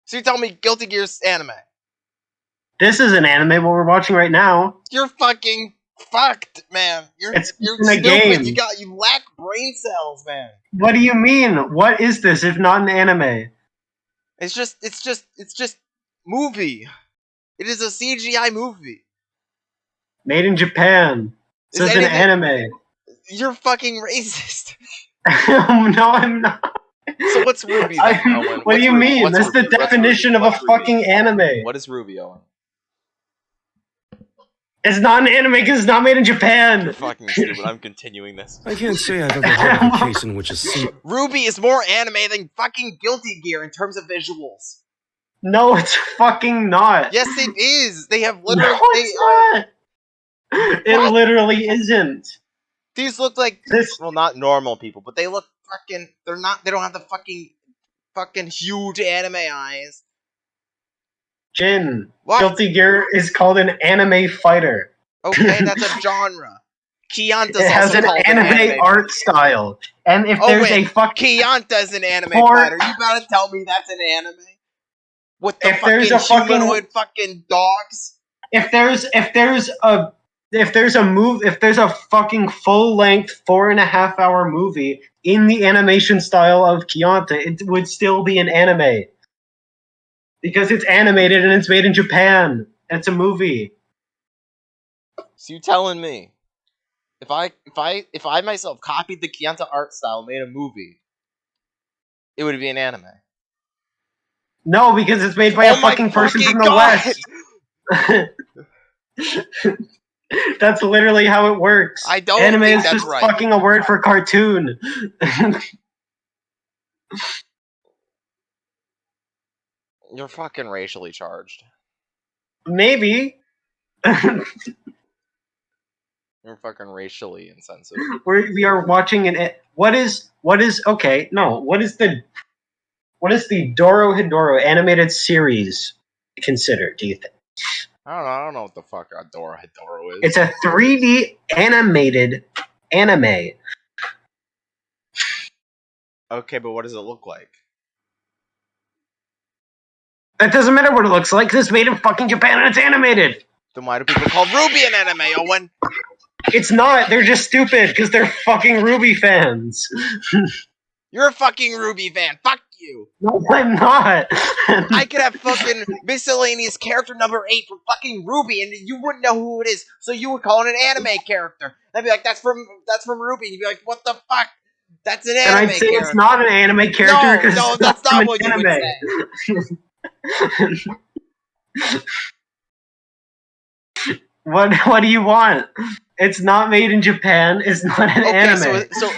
So you tell me Guilty Gear's anime. This is an anime, what we're watching right now. You're fucking fucked, man. You're It's you're in a stupid. game. You lack brain cells, man. What do you mean? What is this if not an anime? It's just movie. It is a CGI movie. Made in Japan. So Is it's an anything- anime. You're fucking racist. No, I'm not. So what's Ruby then, Owen? What do you mean? What's That's the Ruby? definition of a fucking anime. What is Ruby, Owen? It's not an anime because it's not made in Japan. You're fucking stupid. I'm continuing this. I can't say I've ever heard of a case in which a scene. Ruby is more anime than fucking Guilty Gear in terms of visuals. No, it's fucking not. Yes, it is. They have literally. No, it's not. It literally isn't. These look like well, not normal people, but they look fucking. They're not. They don't have the fucking huge anime eyes. Jin. What? Guilty Gear is called an anime fighter. Okay, that's a genre. Kianta's It has also an called anime art style. And if there's a fucking... Kianta's an anime fighter. You gotta tell me that's an anime? With the fucking humanoid fucking dogs? If there's a fucking full-length 4.5-hour movie in the animation style of Kianta, it would still be an anime. Because it's animated and it's made in Japan. And it's a movie. So you telling me if I myself copied the Kianta art style and made a movie, it would be an anime? No, because it's made by a fucking person from the West. That's literally how it works. I don't Anime think is that's just right. fucking a word for cartoon. You're fucking racially charged. Maybe. You're fucking racially insensitive. We are watching what is the Dorohedoro animated series considered, do you think? I don't know what the fuck a Dorohedoro is. It's a 3D animated anime. Okay, but what does it look like? It doesn't matter what it looks like, because it's made in fucking Japan and it's animated. Then why do people call Ruby an anime, Owen? It's not. They're just stupid because they're fucking Ruby fans. You're a fucking Ruby fan. Fuck you. No, I'm not. I could have fucking miscellaneous character number 8 from fucking Ruby, and you wouldn't know who it is, so you would call it an anime character. I'd be like, that's from Ruby, and you'd be like, what the fuck? That's an anime character. And I'd say it's not an anime character because no, that's not what you would say. What do you want? It's not made in Japan. It's not an anime. So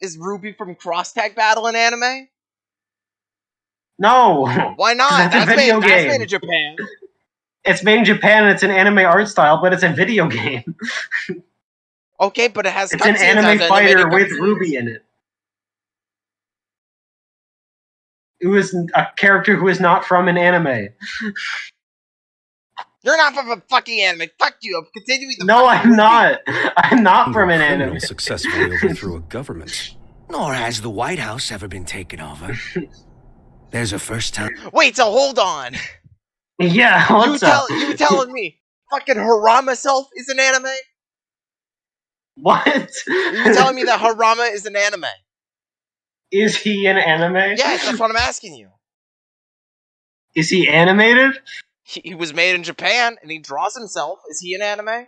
is Ruby from Cross Tag Battle an anime? No. Why not? That's a video game. That's made in Japan. It's made in Japan and it's an anime art style, but it's a video game. Okay, but it has. It's an anime fighter with Ruby in it. Who is a character who is not from an anime. You're not from a fucking anime. Fuck you. I'm continuing the. No, I'm not. I'm not from an anime. Successfully overthrew a government. Nor has the White House ever been taken over. There's a first time. Wait, so hold on. Yeah, what's up? You telling me fucking Harama self is an anime? What? You telling me that Harama is an anime? Is he an anime? Yes, that's what I'm asking you. Is he animated? He was made in Japan, and he draws himself. Is he an anime?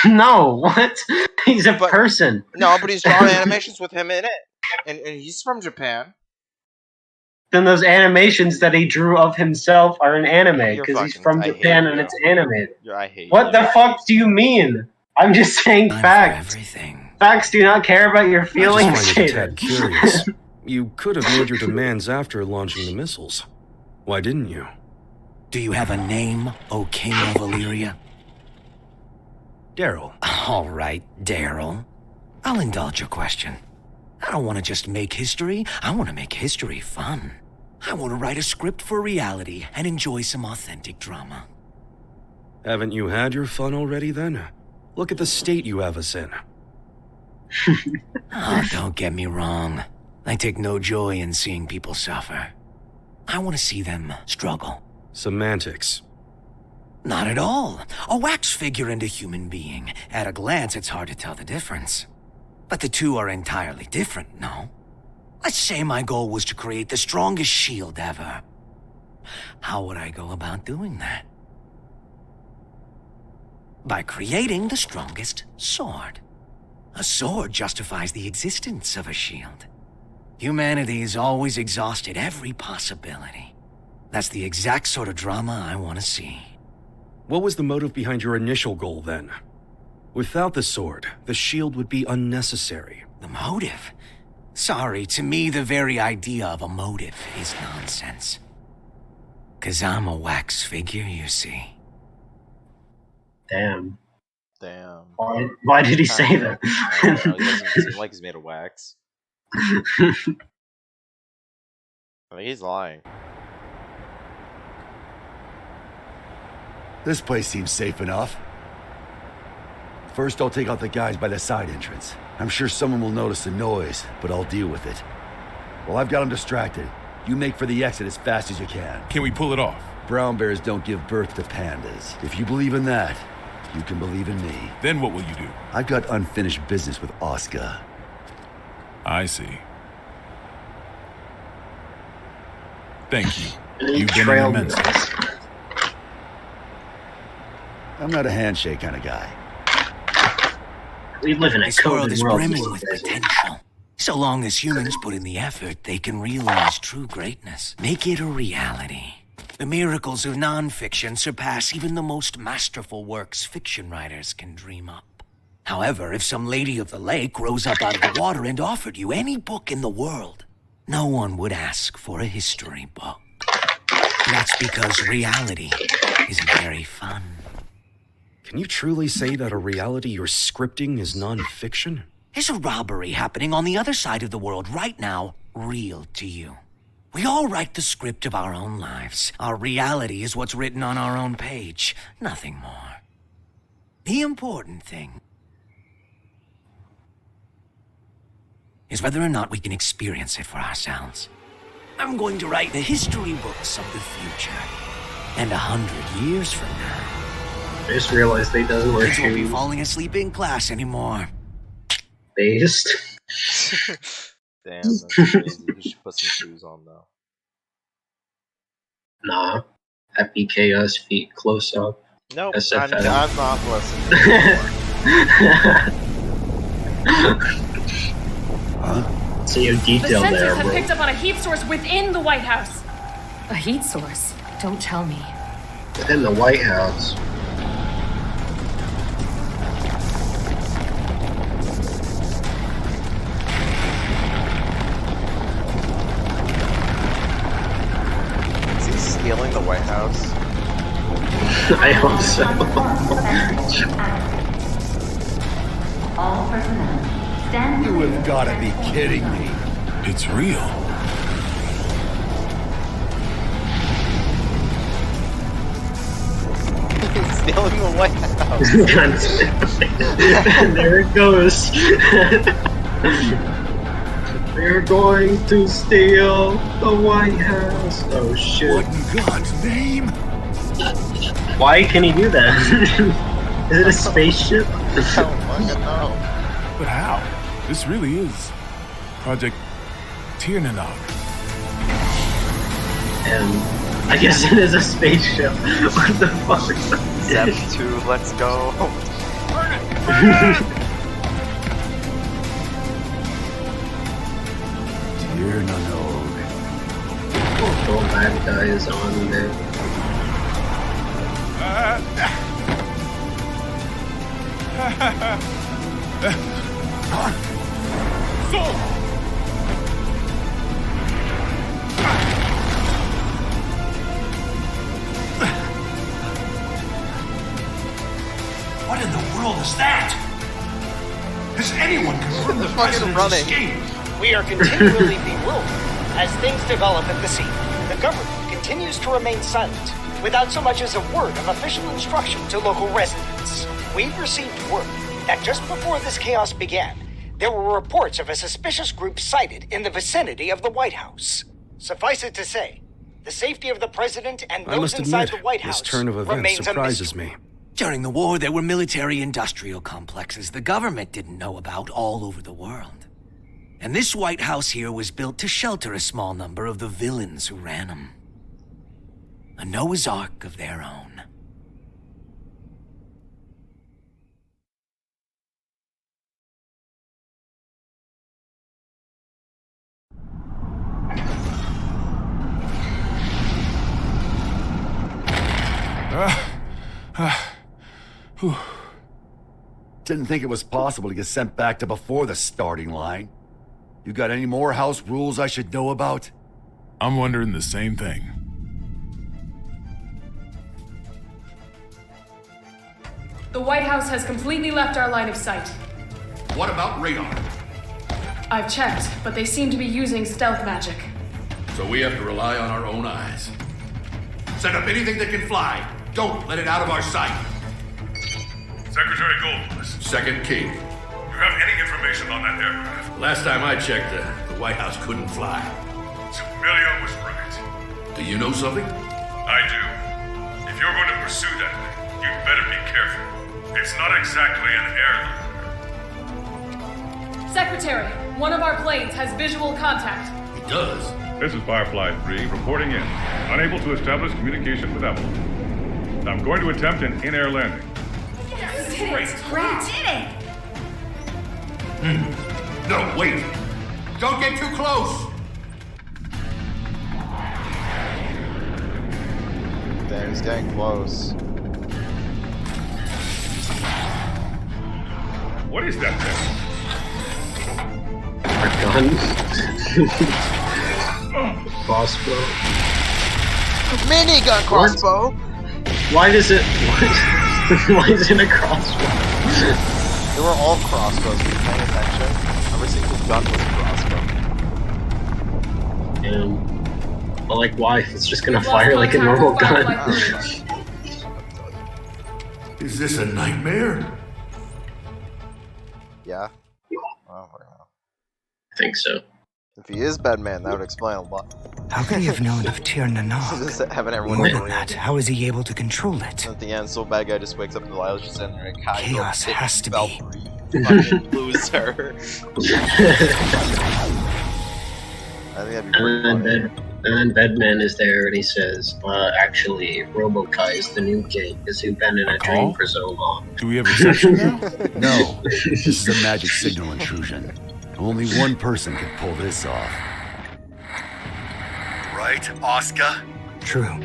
No, what? He's a person. No, but he's drawing animations with him in it. And he's from Japan. Then those animations that he drew of himself are an anime, because he's from Japan and it's animated. I hate What the fuck do you mean? I'm just saying facts. Facts do not care about your feelings, I just find it a Jaden. tad curious. You could have made your demands after launching the missiles. Why didn't you? Do you have a name, O King of Illyria? Daryl. All right, Daryl. I'll indulge your question. I don't want to just make history. I want to make history fun. I want to write a script for reality and enjoy some authentic drama. Haven't you had your fun already then? Look at the state you have us in. Oh, don't get me wrong. I take no joy in seeing people suffer. I want to see them struggle. Semantics. Not at all. A wax figure and a human being. At a glance, it's hard to tell the difference. But the two are entirely different, no? Let's say my goal was to create the strongest shield ever. How would I go about doing that? By creating the strongest sword. A sword justifies the existence of a shield. Humanity's always exhausted every possibility. That's the exact sort of drama I want to see. What was the motive behind your initial goal then? Without the sword, the shield would be unnecessary. The motive? Sorry, to me the very idea of a motive is nonsense. 'Cause I'm a wax figure, you see. Damn. Damn. Why did he say that? I don't know, he doesn't seem like he's made of wax. I think he's lying. This place seems safe enough. First, I'll take out the guys by the side entrance. I'm sure someone will notice the noise, but I'll deal with it. While I've got them distracted, you make for the exit as fast as you can. Can we pull it off? Brown bears don't give birth to pandas. If you believe in that, you can believe in me. Then what will you do? I've got unfinished business with Oscar. I see. Thank you. You've been an immense. I'm not a handshake kind of guy. We live in a This world COVID is world. brimming with potential. So long as humans put in the effort, they can realize true greatness. Make it a reality. The miracles of nonfiction surpass even the most masterful works fiction writers can dream up. However, if some lady of the lake rose up out of the water and offered you any book in the world, no one would ask for a history book. That's because reality is very fun. Can you truly say that a reality you're scripting is non-fiction? There's a robbery happening on the other side of the world right now, real to you. We all write the script of our own lives. Our reality is what's written on our own page, nothing more. The important thing is whether or not we can experience it for ourselves. I'm going to write the history books of the future. And 100 years from now, I just realized they doesn't wear kids won't be shoes. falling asleep in class anymore. Based. Damn, that's crazy. You should put some shoes on though. Nah. Happy Chaos feet close up. Nope, SFM. I'm not listening. See your The detail sensors there, have bro. picked up on a heat source within the White House. A heat source? Don't tell me. Within the White House. Is he stealing the White House? I hope so. All personnel, stand. You have got to be kidding me. It's real. He's stealing the White House. There it goes. They're going to steal the White House. Oh shit. What in God's name? Why can he do that? Is it a spaceship? I don't fucking know. But how? This really is Project Tiernanog. And I guess it is a spaceship. What the fuck? Zep 2, let's go. Tiernanog. Oh, bad guy is on there. What in the world is that? Has anyone confirmed the president's escape? We are continually bewildered as things develop at the scene. The government continues to remain silent, without so much as a word of official instruction to local residents. We've received word that just before this chaos began, there were reports of a suspicious group sighted in the vicinity of the White House. Suffice it to say, the safety of the president and I those must inside admit, the White this House turn of events remains a surprises mystery. me. During the war, there were military-industrial complexes the government didn't know about all over the world. And this White House here was built to shelter a small number of the villains who ran them. A Noah's Ark of their own. Didn't think it was possible to get sent back to before the starting line. You got any more house rules I should know about? I'm wondering the same thing. The White House has completely left our line of sight. What about radar? I've checked, but they seem to be using stealth magic. So we have to rely on our own eyes. Set up anything that can fly Don't let it out of our sight. Secretary Glauber. Second King. Do you have any information on that aircraft? Last time I checked, the White House couldn't fly. Million was right. Do you know something? I do. If you're going to pursue that thing, you'd better be careful. It's not exactly an heirloom. Secretary, one of our planes has visual contact. It does. This is Firefly 3 reporting in. Unable to establish communication with Avalon. I'm going to attempt an in-air landing. Yes, great. No, wait. Don't get too close. Damn, he's getting close. What is that thing? A gun? Crossbow. Minigun crossbow. Why does it? Why is it a crossbow? They were all crossbows. Were you paying attention? Every single gun was a crossbow. Well, like, why? It's just gonna fire like a normal gun. Is this a nightmare? Yeah. I think so. If he is Batman, that would explain a lot. How could he have known of Tir Nanog? Just having everyone More than that, how is he able to control it? At the end, so bad guy just wakes up and Delilah's just in there. Chaos has to be. Fucking loser. I think that'd be pretty funny. And then Bedman is there and he says, actually, Robokai is the new king because he's been in a dream for so long. Do we have reception now? No, this is a magic signal intrusion. Only one person can pull this off. Right, Oscar? True.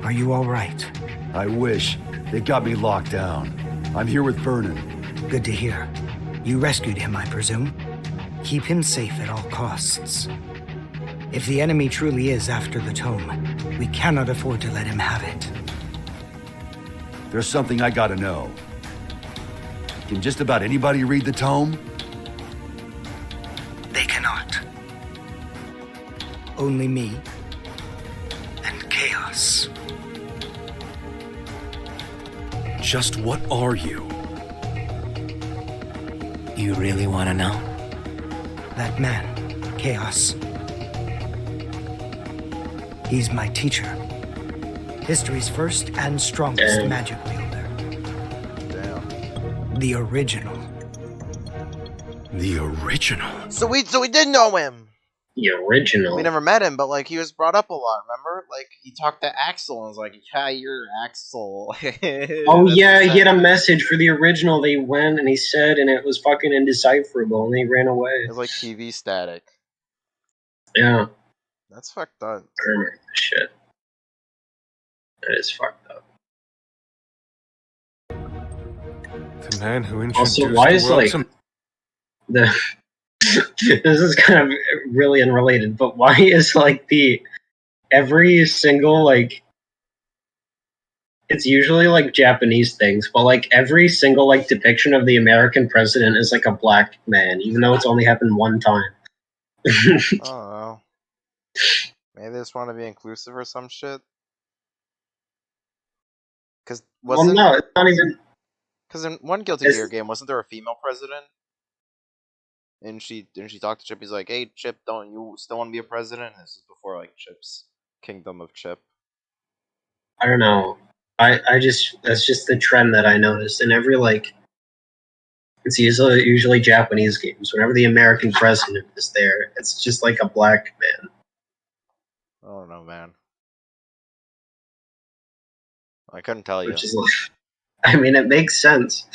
Are you all right? I wish. They got me locked down. I'm here with Vernon. Good to hear. You rescued him, I presume? Keep him safe at all costs. If the enemy truly is after the tome, we cannot afford to let him have it. There's something I gotta know. Can just about anybody read the tome? They cannot. Only me and Chaos. Just what are you? You really want to know? That man, Chaos. He's my teacher. History's first and strongest magic wielder. Damn. The original. The original? So we did know him. The original? We never met him, but like he was brought up a lot, remember? Like he talked to Axel and was like, yeah, you're Axel. Oh yeah, he had a message for the original. They went and he said, and it was fucking indecipherable, and he ran away. It was like TV static. Yeah. That's fucked up. I remember this shit. That is fucked up. The man who introduced Also, why is the world like to... the this is kind of really unrelated, but why is like every single like it's usually like Japanese things, but like every single like depiction of the American president is like a black man, even though it's only happened one time. I don't know. Maybe they just want to be inclusive or some shit. Cause Well, no, it's not even. Because in one Guilty Gear game, wasn't there a female president? And she talked to Chip. He's like, "Hey, Chip, don't you still want to be a president?" And this is before like Chip's Kingdom of Chip. I don't know. I just that's just the trend that I noticed in every like. It's usually Japanese games. Whenever the American president is there, it's just like a black man. I don't know, man. I couldn't tell you. Which is like, I mean, it makes sense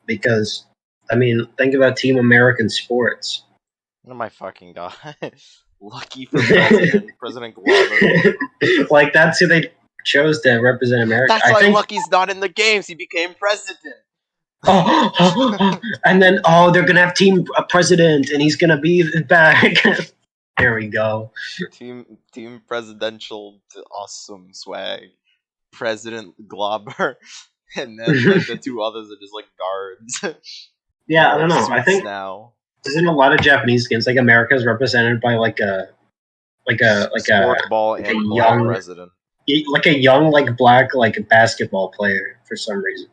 because, I mean, think about Team American Sports. Oh my fucking god! Lucky for President, President Glauber. Like that's who they chose to represent America. That's why Lucky's not in the games. He became president. And then they're gonna have team president, and he's gonna be back. There we go. Team presidential awesome swag. President Glauber, and then like the two others are just like guards. Yeah, I don't know. I think now in a lot of Japanese games, like America is represented by like a sport ball and young president. like a young, like black, like basketball player for some reason.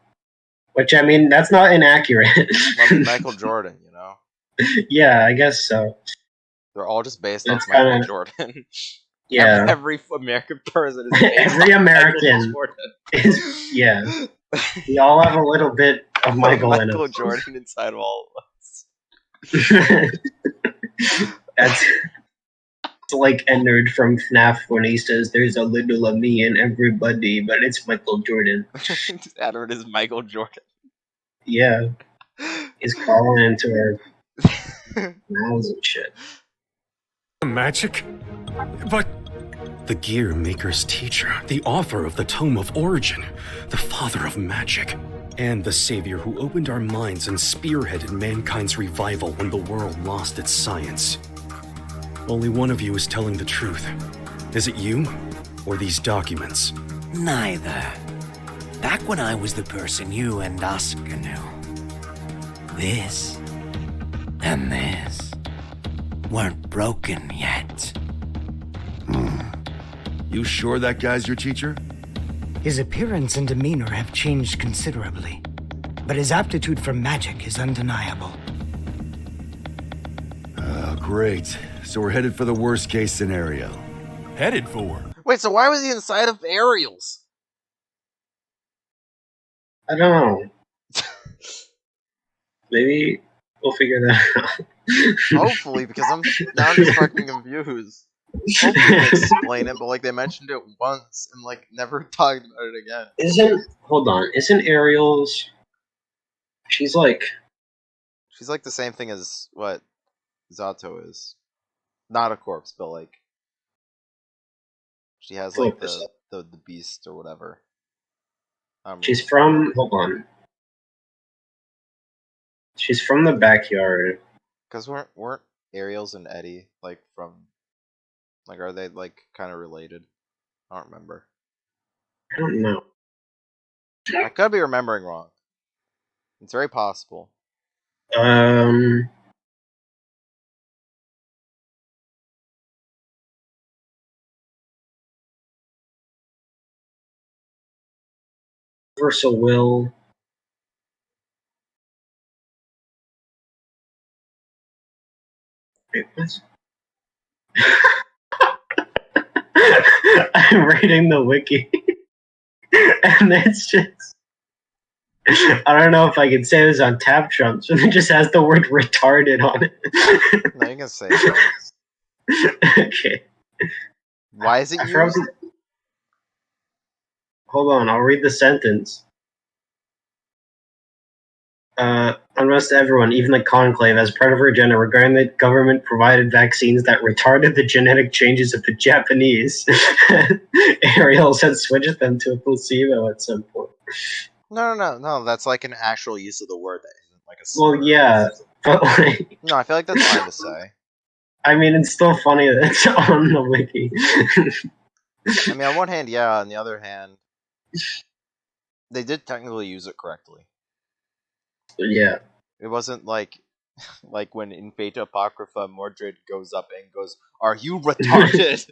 Which, I mean, that's not inaccurate. Michael Jordan, you know. Yeah, I guess so. They're all just based That's off Michael kinda- Jordan. Yeah. Every American person is based Every off American Michael Jordan. is, yeah. We all have a little bit of Michael in us. Jordan inside of all of us. That's it's like a nerd from FNAF when he says there's a little of me in everybody, but it's Michael Jordan. Edward is Michael Jordan. Yeah. He's crawling into our mouths and shit. Magic? But the Gear Maker's teacher, the author of the Tome of Origin, the father of magic, and the savior who opened our minds and spearheaded mankind's revival when the world lost its science. Only one of you is telling the truth. Is it you, or these documents? Neither. Back when I was the person you and Oscar knew, this and this weren't broken yet. You sure that guy's your teacher? His appearance and demeanor have changed considerably, but his aptitude for magic is undeniable. Oh, great. So we're headed for the worst case scenario. Headed for? Wait, so why was he inside of Ariel's? I don't know. Maybe we'll figure that out. Hopefully, because I'm just fucking confused. Hopefully they explain it, but like they mentioned it once and like never talked about it again. Isn't Ariel's she's like the same thing as what Zato is. Not a corpse, but like she has like the beast or whatever. She's from She's from the backyard. Because weren't Ariel's and Eddie like from like are they like kind of related? I don't remember. I don't know. I could be remembering wrong. It's very possible. Universal Will. Wait, what? I'm reading the wiki. And it's just I don't know if I can say this on Tap Trumps, but it just has the word retarded on it. No, you can say that. Okay. Why is it used? Hold on, I'll read the sentence. Unrest to everyone, even the Conclave, as part of her agenda regarding the government-provided vaccines that retarded the genetic changes of the Japanese. Ariel had switched them to a placebo at some point. No. That's like an actual use of the word that isn't like a slur. Well, yeah, but like... No, I feel like that's fine to say. I mean, it's still funny that it's on the wiki. I mean, on one hand, yeah. On the other hand, they did technically use it correctly. Yeah. It wasn't like when in Fata Apocrypha, Mordred goes up and goes, "Are you retarded?"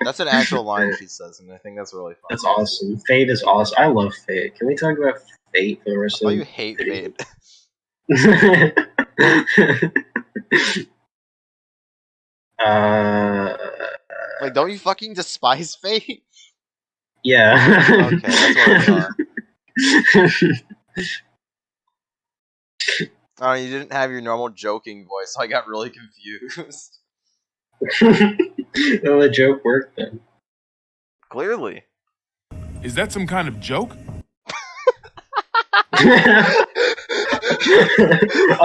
That's an actual line she says, and I think that's really fun. That's awesome. Fate is awesome. I love Fate. Can we talk about Fate for the rest of the you hate Fate. Like, don't you fucking despise Fate? Yeah. Okay, that's what I thought. Oh, you didn't have your normal joking voice, so I got really confused. Well, the joke worked then. Clearly. Is that some kind of joke? I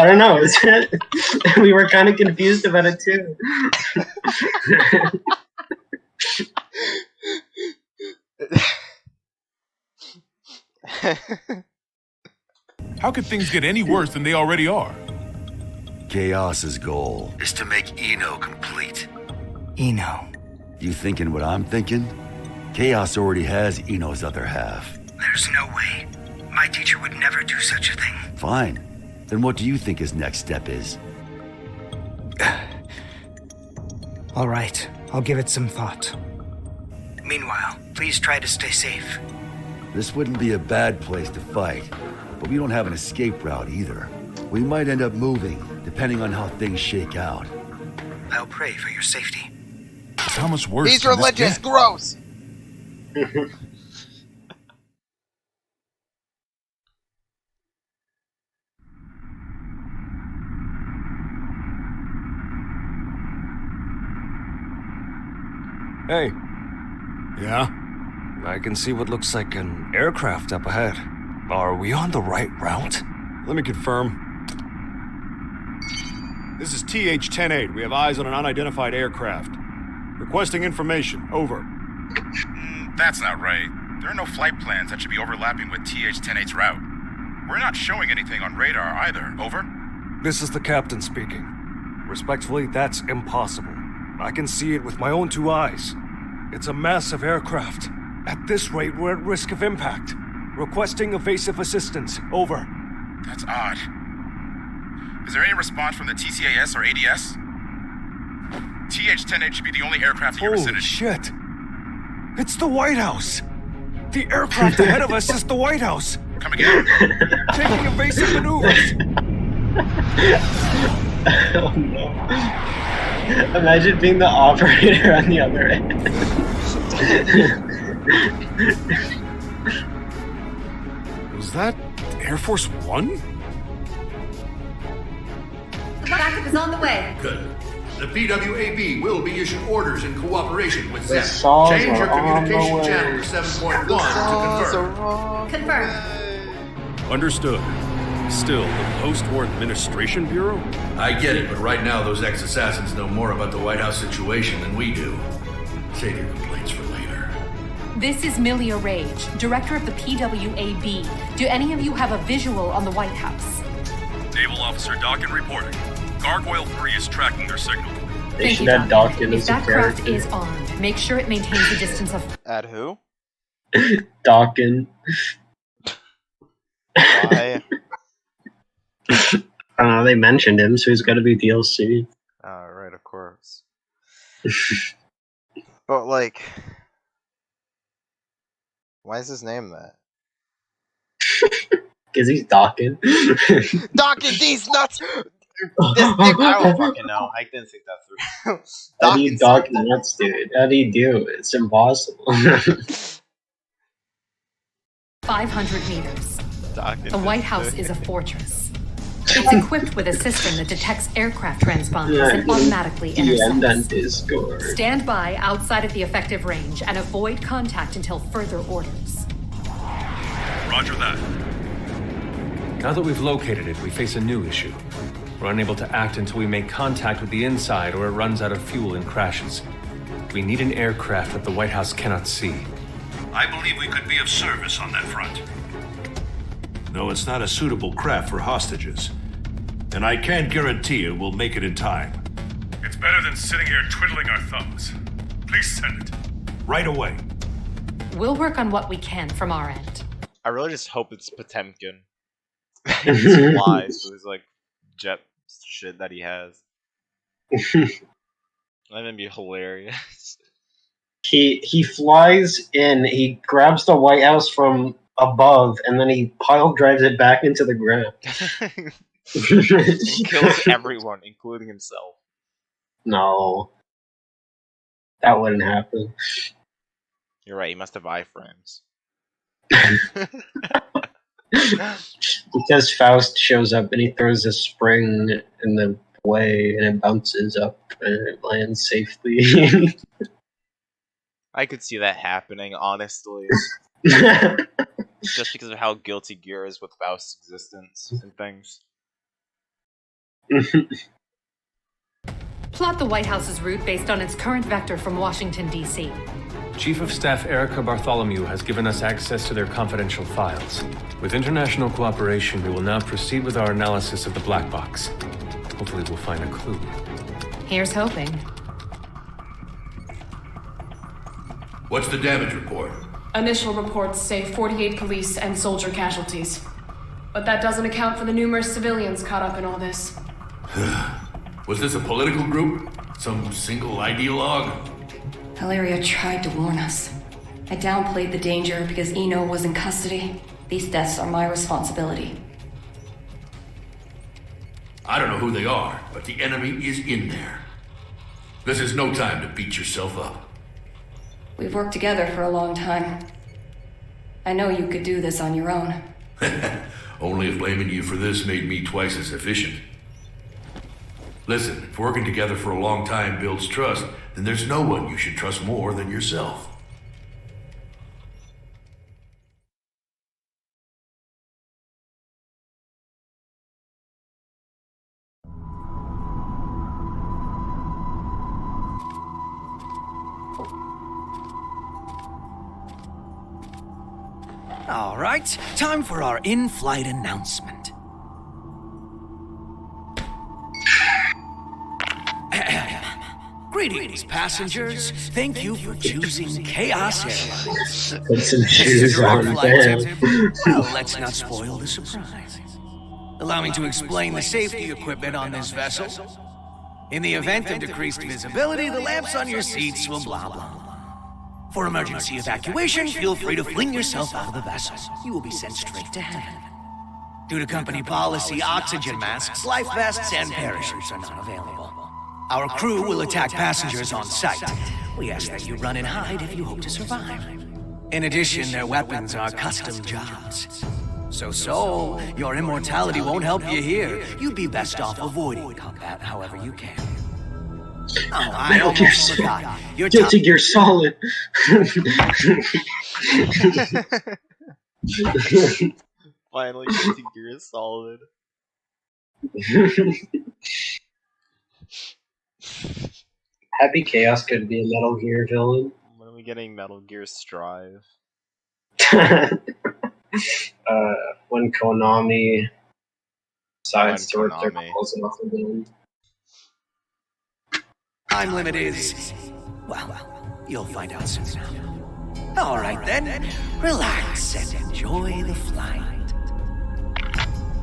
don't know. We were kind of confused about it too. How could things get any worse than they already are? Chaos's goal is to make Eno complete. Eno. You thinking what I'm thinking? Chaos already has Eno's other half. There's no way. My teacher would never do such a thing. Fine. Then what do you think his next step is? All right, I'll give it some thought. Meanwhile, please try to stay safe. This wouldn't be a bad place to fight, but we don't have an escape route either. We might end up moving, depending on how things shake out. I'll pray for your safety. How much worse He's can this religious, get? gross! Hey. Yeah? I can see what looks like an aircraft up ahead. Are we on the right route? Let me confirm. This is TH-108. We have eyes on an unidentified aircraft. Requesting information. Over. That's not right. There are no flight plans that should be overlapping with TH-108's route. We're not showing anything on radar either. Over. This is the captain speaking. Respectfully, that's impossible. I can see it with my own 2 eyes. It's a massive aircraft. At this rate, we're at risk of impact. Requesting evasive assistance. Over. That's odd. Is there any response from the TCAS or ADS? TH-108 should be the only aircraft in your vicinity. Shit! It's the White House! The aircraft ahead of us is the White House! Come again? Taking evasive maneuvers! Oh no. Imagine being the operator on the other end. Was that Air Force One? Backup is on the way. Good. The PWAB will be issued orders in cooperation with The them. saws Change your are on the communication way. channel to 7.1 to confirm. Confirmed. Understood. Still, the Post-War Administration Bureau? I get it, but right now those ex-assassins know more about the White House situation than we do. Save your complaints for later. This is Milia Rage, director of the PWAB. Do any of you have a visual on the White House? Naval Officer Dawkin reporting. Gargoyle 3 is tracking their signal. They should have Dawkins If as a that craft character. is armed, make sure it maintains a distance of... At who? Dawkins. Why? I don't know, they mentioned him, so he's gotta be DLC. Right, of course. But, like... Why is his name that? Because he's Dawkins. Dawkins, these nuts! I don't fucking know. I didn't think that through. How do you Dawkins nuts, dude? How do you do it? It's impossible. 500 meters. Dawkins The White House is a fortress. It's equipped with a system that detects aircraft transponders and automatically And on intercepts. Discord. Stand by outside of the effective range and avoid contact until further orders. Roger that. Now that we've located it, we face a new issue. We're unable to act until we make contact with the inside or it runs out of fuel and crashes. We need an aircraft that the White House cannot see. I believe we could be of service on that front. No, it's not a suitable craft for hostages. And I can't guarantee it will make it in time. It's better than sitting here twiddling our thumbs. Please send it. Right away. We'll work on what we can from our end. I really just hope it's Potemkin. He flies with his, like, jet shit that he has. That'd be hilarious. He flies in, he grabs the White House from above, and then he pile drives it back into the ground. He kills everyone, including himself. No. That wouldn't happen. You're right, he must have iframes. Because Faust shows up and he throws a spring in the way and it bounces up and it lands safely. I could see that happening, honestly. Just because of how guilty Gear is with Faust's existence and things. Plot the White House's route based on its current vector from Washington, D.C. Chief of Staff Erica Bartholomew has given us access to their confidential files. With international cooperation, we will now proceed with our analysis of the black box. Hopefully we'll find a clue. Here's hoping. What's the damage report? Initial reports say 48 police and soldier casualties. But that doesn't account for the numerous civilians caught up in all this. Was this a political group? Some single ideologue? Hilaria tried to warn us. I downplayed the danger because Eno was in custody. These deaths are my responsibility. I don't know who they are, but the enemy is in there. This is no time to beat yourself up. We've worked together for a long time. I know you could do this on your own. Only if blaming you for this made me twice as efficient. Listen, if working together for a long time builds trust, then there's no one you should trust more than yourself. All right, time for our in-flight announcement. Greetings, passengers. Thank you for choosing Chaos Airlines. Put some This is shoes your on, flight damn. to... Well, let's not spoil the surprise. Allow me to explain the safety equipment on this vessel. In the event of decreased visibility, the lamps on your seats will blah blah blah. For emergency evacuation, feel free to fling yourself out of the vessel. You will be sent straight to heaven. Due to company policy, oxygen masks, life vests, and parachutes are not available. Our crew will attack passengers on sight. We ask that you run and hide if you hope to survive. In addition, their weapons are custom jobs. So, your immortality won't help you here. You'd be best off avoiding combat however you can. Oh, I Metal Gear almost forgot. Your Guilty Gear Solid. Finally, Guilty Gear is solid. Happy Chaos could be a Metal Gear villain. When are we getting Metal Gear Strive? When Konami decides to rip their balls off again. time limit is... well, you'll find out soon enough. All right then, relax and enjoy the flight.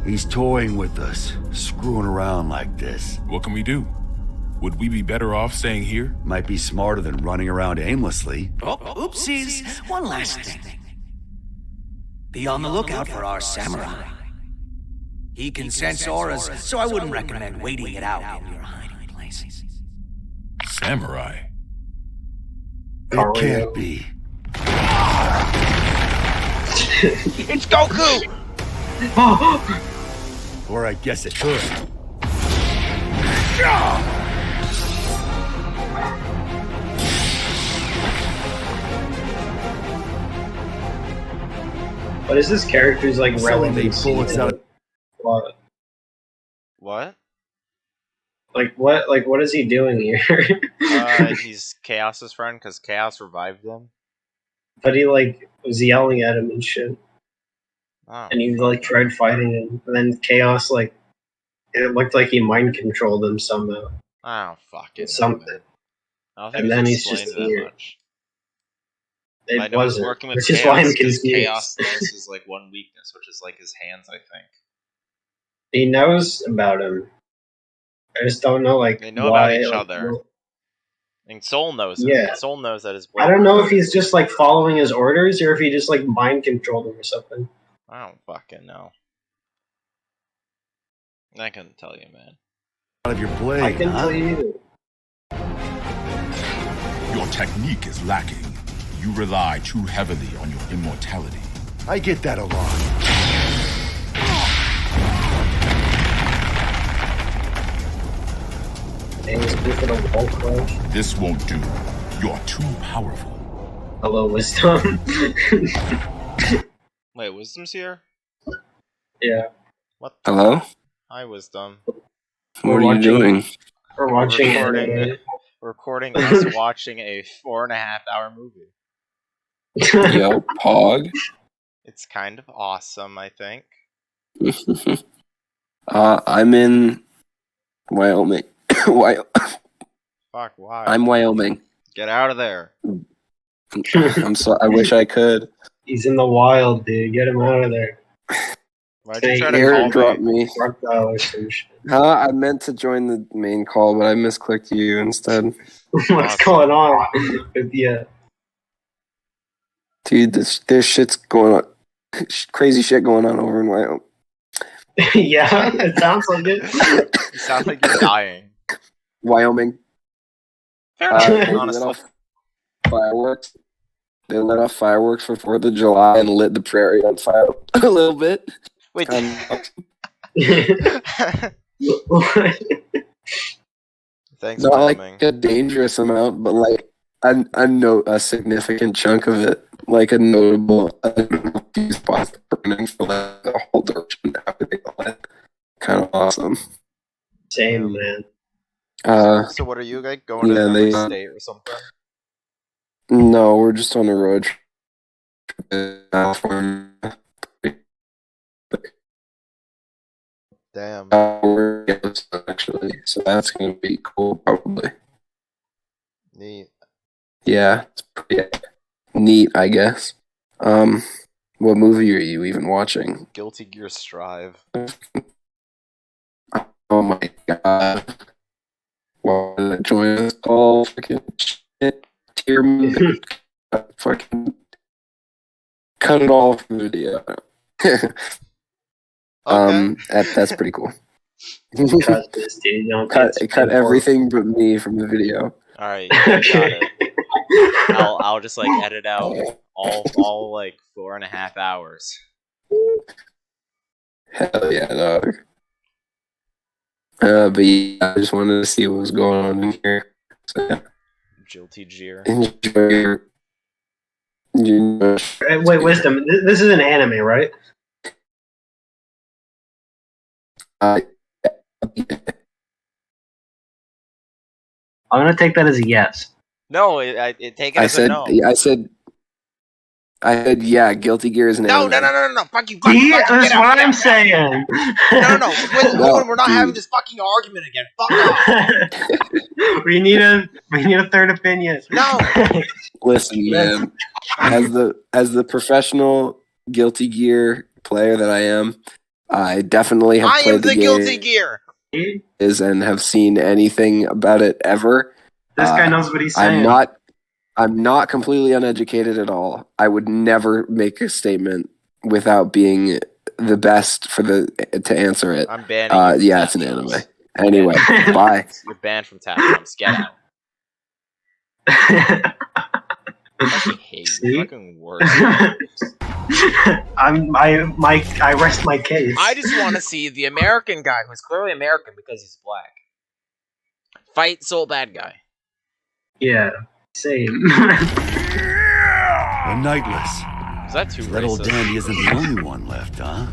He's toying with us, screwing around like this. What can we do? Would we be better off staying here? Might be smarter than running around aimlessly. Oh, oopsies. One last thing. Be on the lookout for our samurai. He can sense auras, so I wouldn't recommend waiting it out in your hiding places. Samurai? It can't be. It's Goku! Or I guess it could. What is this character's like relevancy? What? What? What is he doing here? He's Chaos's friend because Chaos revived him. But he was yelling at him and shit. Oh. And he tried fighting him, and then Chaos it looked like he mind controlled him somehow. Oh fucking something. And then he's just here. Much. It wasn't. Working with which is why I'm confused. Chaos knows his one weakness, which is his hands, I think. He knows about him. I just don't know they know why, about each other. And Soul knows him. Yeah. Soul knows that his I don't know if he's just following his orders or if he just mind controlled him or something. I don't fucking know. I couldn't tell you, man. Out of your blade, I can tell you either. Your technique is lacking. You rely too heavily on your immortality. I get that a lot. This won't do. You're too powerful. Hello, Wisdom. Wait, Wisdom's here? Yeah. What? Hello? Hi, Wisdom. What are you doing? We're watching recording us watching a 4.5-hour movie. Yo, Pog. It's kind of awesome, I think. I'm in Wyoming. Fuck, why? I'm Wyoming. Get out of there. I wish I could. He's in the wild, dude. Get him out of there. Why'd you try to call me? I meant to join the main call, but I misclicked you instead. What's going on with you? Dude, there's shit's going on. Crazy shit going on over in Wyoming. Yeah, it sounds like it. You sound like you're dying. Wyoming. Fair enough, They honestly. lit off fireworks. They let off fireworks for 4th of July and lit the prairie on fire a little bit. Wait. Thanks, Not Wyoming. like a dangerous amount, but like a significant chunk of it, like a notable few spots burning for like the whole direction. Kind of awesome. Same, man. So what are you like going to yeah, every state or something? No, we're just on the road trip to California. Damn. We're in Yellowstone, actually, so that's gonna be cool, probably. Neat. Yeah, it's pretty neat, I guess. What movie are you even watching? Guilty Gear Strive. Oh my god! Why did I join this call? Fucking shit. Tear me. Fucking cut it all from the video. That's pretty cool. Cut this, dude. Don't cut everything but me from the video. All right, got it. I'll just like edit out all like 4.5 hours. Hell yeah, dog. But yeah, I just wanted to see what was going on in here. So, yeah. Guilty Gear. Enjoy your. Wait, Wisdom. This is an anime, right? I'm gonna take that as a yes. No, take it as a no. I said, yeah, Guilty Gear is an anime. No. Fuck you. That's what I'm saying. No. We're not having this fucking argument again. Fuck off. we need a third opinion. No. Listen, man. As the professional Guilty Gear player that I am, I definitely have played the game. Guilty Gear. And have seen anything about it ever. This guy knows what he's saying. I'm not completely uneducated at all. I would never make a statement without being the best to answer it. I'm banning you. Yeah, it's an anime. Anyway, bye. You're banned from Tapcons. Get out. I hate you. Fucking worse. I rest my case. I just want to see the American guy who's clearly American because he's black fight Soul Bad Guy. Yeah, same. The Nightless. Is that too That racist? old dandy isn't the only one left, huh?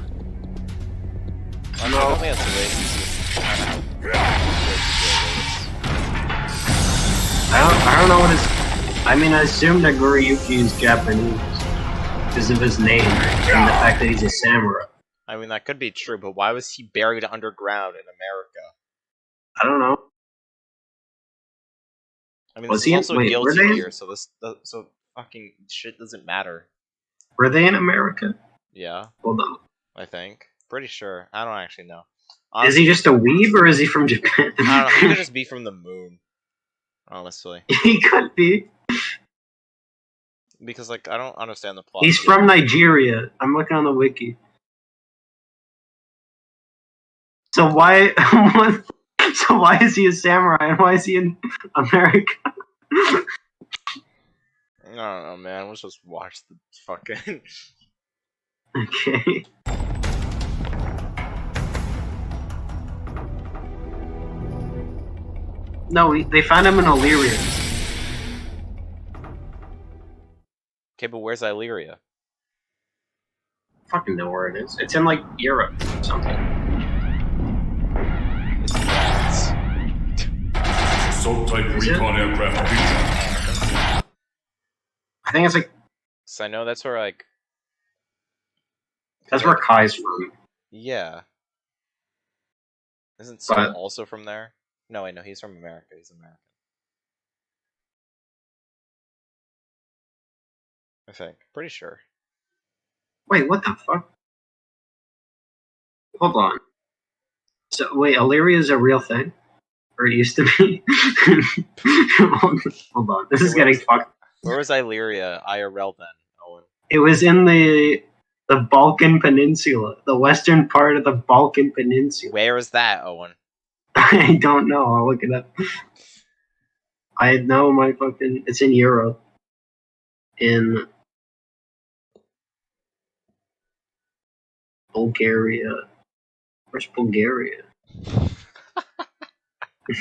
I don't think that's racist. I don't know what his. I mean, I assume that Goriyuki is Japanese because of his name and the fact that he's a samurai. I mean, that could be true, but why was he buried underground in America? I don't know. I mean, this is also Guilty Gear, so so fucking shit doesn't matter. Were they in America? Yeah. Hold on. I think. Pretty sure. I don't actually know. Is he just a weeb or is he from Japan? I don't know. He could just be from the moon. Honestly. He could be. Because, like, I don't understand the plot. He's from Nigeria. I'm looking on the wiki. So why is he a samurai and why is he in America? I don't know, man. Let's just watch the fucking... Okay. No, they found him in Illyria. Okay, but where's Illyria? Fucking know where it is. It's in, like, Europe or something. It's France. Assault-type recon aircraft. I think it's like... So I know that's where, like... That's where Kai's from. Yeah. Isn't Saul also from there? No, wait, no, he's from America. He's American. I think. Pretty sure. Wait, what the fuck? Hold on. So, wait, Illyria is a real thing? Or it used to be? Hold on. This is getting fucked. Where was Illyria IRL then, Owen? It was in the Balkan Peninsula, the western part of the Balkan Peninsula. Where is that, Owen? I don't know. I'll look it up. I know my fucking. It's in Europe. In Bulgaria. Where's Bulgaria?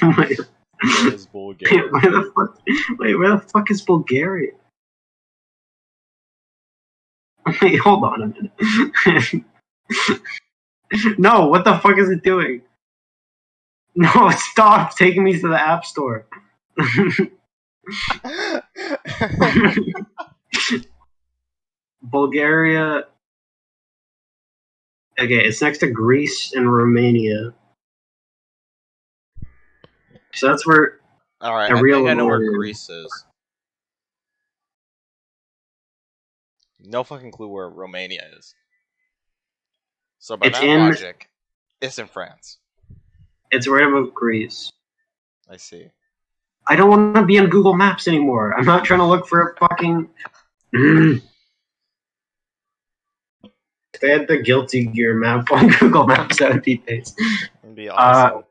Where's Bulgaria? Wait, where the fuck is Bulgaria? Wait, hold on a minute. No, what the fuck is it doing? No, stop taking me to the App Store. Bulgaria. Okay, it's next to Greece and Romania. So that's where. Alright, the I real think I know where Romania Greece is. No fucking clue where Romania is. So by It's that in- logic, it's in France. It's right above Greece. I see. I don't want to be on Google Maps anymore. I'm not trying to look for a fucking. If they had the Guilty Gear map on Google Maps, that would be nice. It'd be awesome.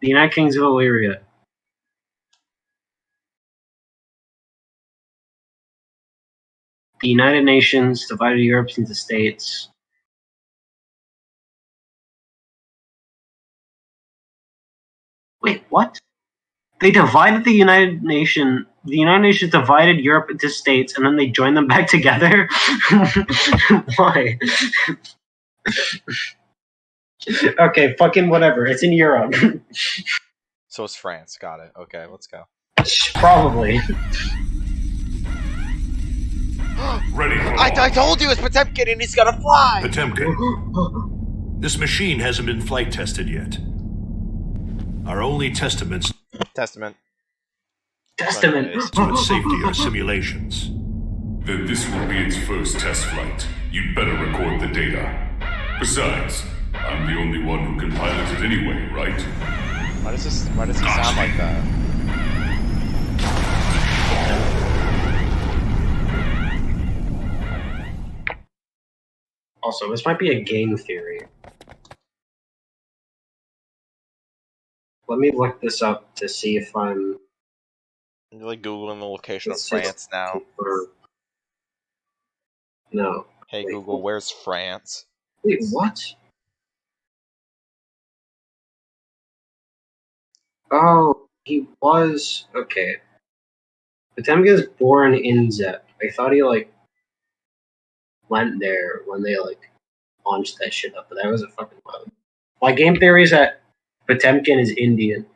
The United Kingdom of Illyria. The United Nations divided Europe into states. Wait, what? They divided the United Nations. The United Nations divided Europe into states, and then they joined them back together. Why? Okay, fucking whatever. It's in Europe. So it's France. Got it. Okay, let's go. Probably. Ready for I told you it's Potemkin and he's gonna fly! Potemkin. This machine hasn't been flight tested yet. Our only testaments Testament. to its safety are simulations. Then this will be its first test flight. You'd better record the data. Besides, I'm the only one who can pilot it anyway, right? Why does he sound like that? Also, this might be a game theory. Let me look this up to see if I'm. You're like Googling the location of It's France now. No. Hey Wait, Google, where's France? Wait, what? Oh, he was okay. Potemkin is born in Zep. I thought he went there when they launched that shit up, but that was a fucking wild. My game theory is that Potemkin is Indian.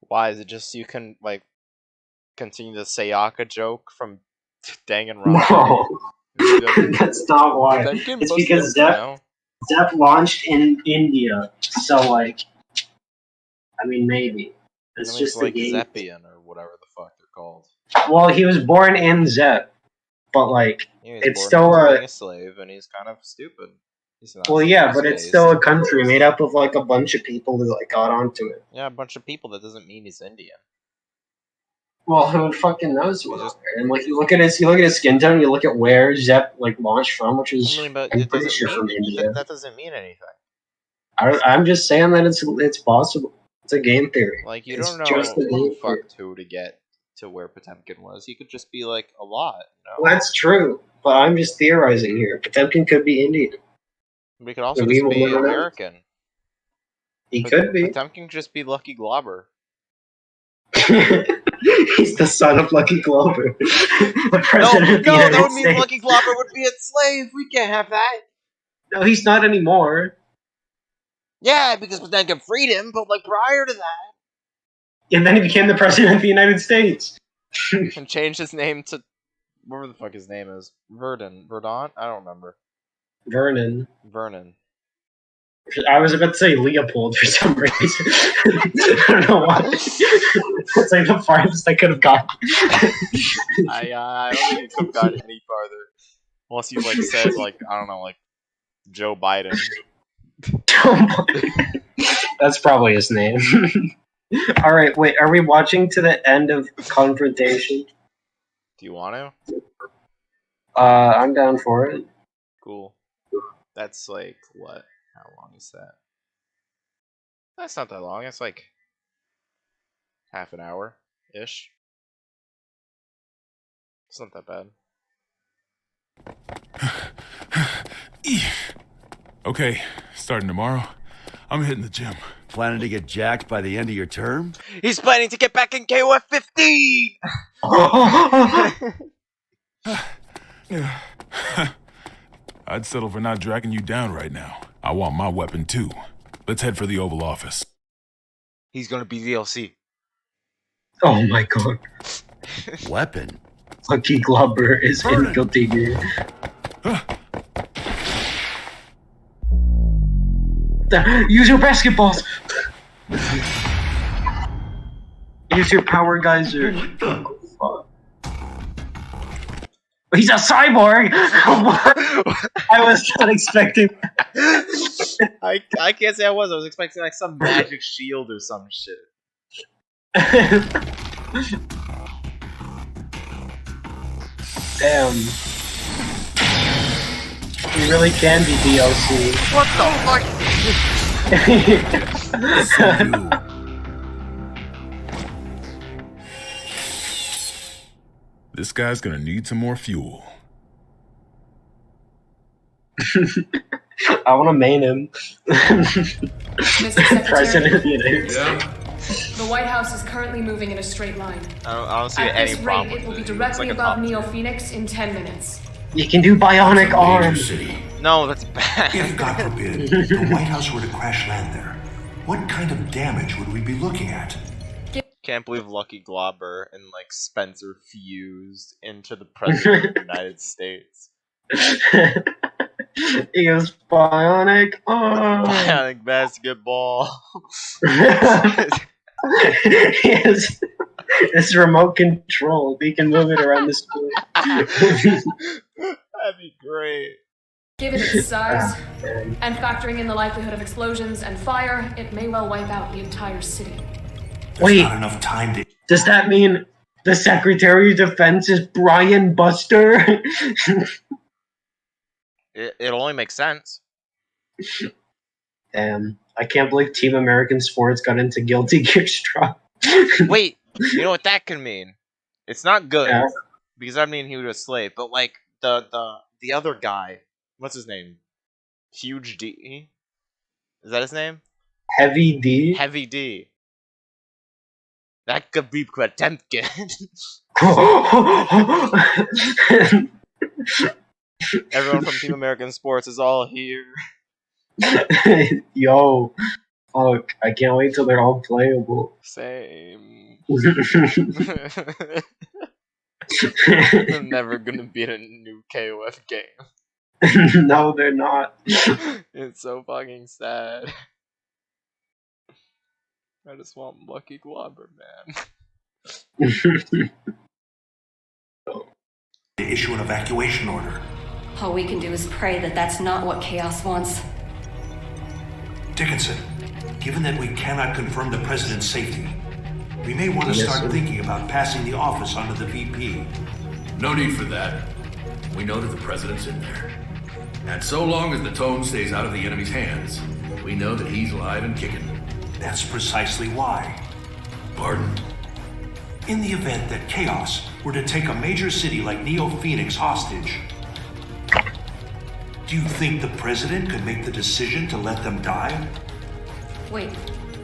Why is it just so you can continue the Sayaka joke from Danganronpa? No, that's not why. Potemkin It's busted because up, Zep launched in India, so I mean maybe. It's just the like game. Zeppian or whatever the fuck they're called. Well, he was born in Zep, but He was it's born still into being a slave, and he's kind of stupid. He's not well, yeah, but space. it's still a country made up of a bunch of people who got onto it. Yeah, a bunch of people. That doesn't mean he's Indian. Well, who fucking knows what? And you look at his skin tone, you look at where Zep launched from, which is But I'm it pretty doesn't sure from mean India. that doesn't mean anything. I'm just saying that it's possible. It's a game theory. You It's don't know just a who game theory. fucked who to get to where Potemkin was. He could just be a lot. Well, that's true, but I'm just theorizing here. Potemkin could be Indian. We could also We just will be never know. American. He could be. Potemkin could just be Lucky Glauber. He's the son of Lucky Glauber, the president of the United that would mean States. Lucky Glauber would be a slave. We can't have that. No, he's not anymore. Yeah, because Potemkin freed him, but prior to that, And then he became the president of the United States. and changed his name to whatever the fuck his name is. Verdun? I don't remember. Vernon. I was about to say Leopold for some reason. I don't know why. It's the farthest I could have gotten. I don't think it could have gotten any farther. Unless you said I don't know, Joe Biden. That's probably his name. Alright, wait, are we watching to the end of Confrontation? Do you want to? I'm down for it. Cool. That's like what? How long is that? That's not that long. It's like half an hour ish. It's not that bad. Okay, starting tomorrow, I'm hitting the gym. Planning to get jacked by the end of your term? He's planning to get back in KOF 15! I'd settle for not dragging you down right now. I want my weapon too. Let's head for the Oval Office. He's gonna be DLC. Oh my god. Weapon? Lucky Glauber is in Guilty Gear. Use your basketballs! Use your power geyser. He's a cyborg! I was not expecting that. I can't say I was. I was expecting like some magic shield or some shit. Damn. He really can be DLC. What the fuck? This guy's gonna need some more fuel. I want to main him. Mr. Secretary, President of the United States. the White House is currently moving in a straight line. I don't see At any this problem rate, with it will be He looks directly like a above top Neo tier. Phoenix in 10 minutes. You can do bionic arms. No, that's bad. If, God forbid, the White House were to crash land there, what kind of damage would we be looking at? Can't believe Lucky Glauber and like Spencer fused into the President of the United States. He goes bionic arms. Bionic basketball. He has this remote control. He can move it around the school. That'd be great. Given its size, and factoring in the likelihood of explosions and fire, it may well wipe out the entire city. Wait, Not enough time to... does that mean the Secretary of Defense is Brian Buster? It only makes sense. Damn, I can't believe Team American Sports got into Guilty Gear Strive. Wait, you know what that could mean? It's not good Yeah. because I mean he was a slave, but like the other guy, what's his name? Huge D. Is that his name? Heavy D. Heavy D. That could be Potemkin. Everyone from Team American Sports is all here. Yo, fuck! I can't wait till they're all playable. Same. They're never gonna be in a new KOF game. No, they're not. It's so fucking sad. I just want Lucky Glauber, man. to issue an evacuation order. All we can do is pray that that's not what Chaos wants. Dickinson, given that we cannot confirm the president's safety, we may want to start thinking about passing the office on to the VP. No need for that. We know that the president's in there. And so long as the tone stays out of the enemy's hands, we know that he's alive and kicking. That's precisely why. Pardon? In the event that Chaos were to take a major city like Neo Phoenix hostage, do you think the president could make the decision to let them die? Wait,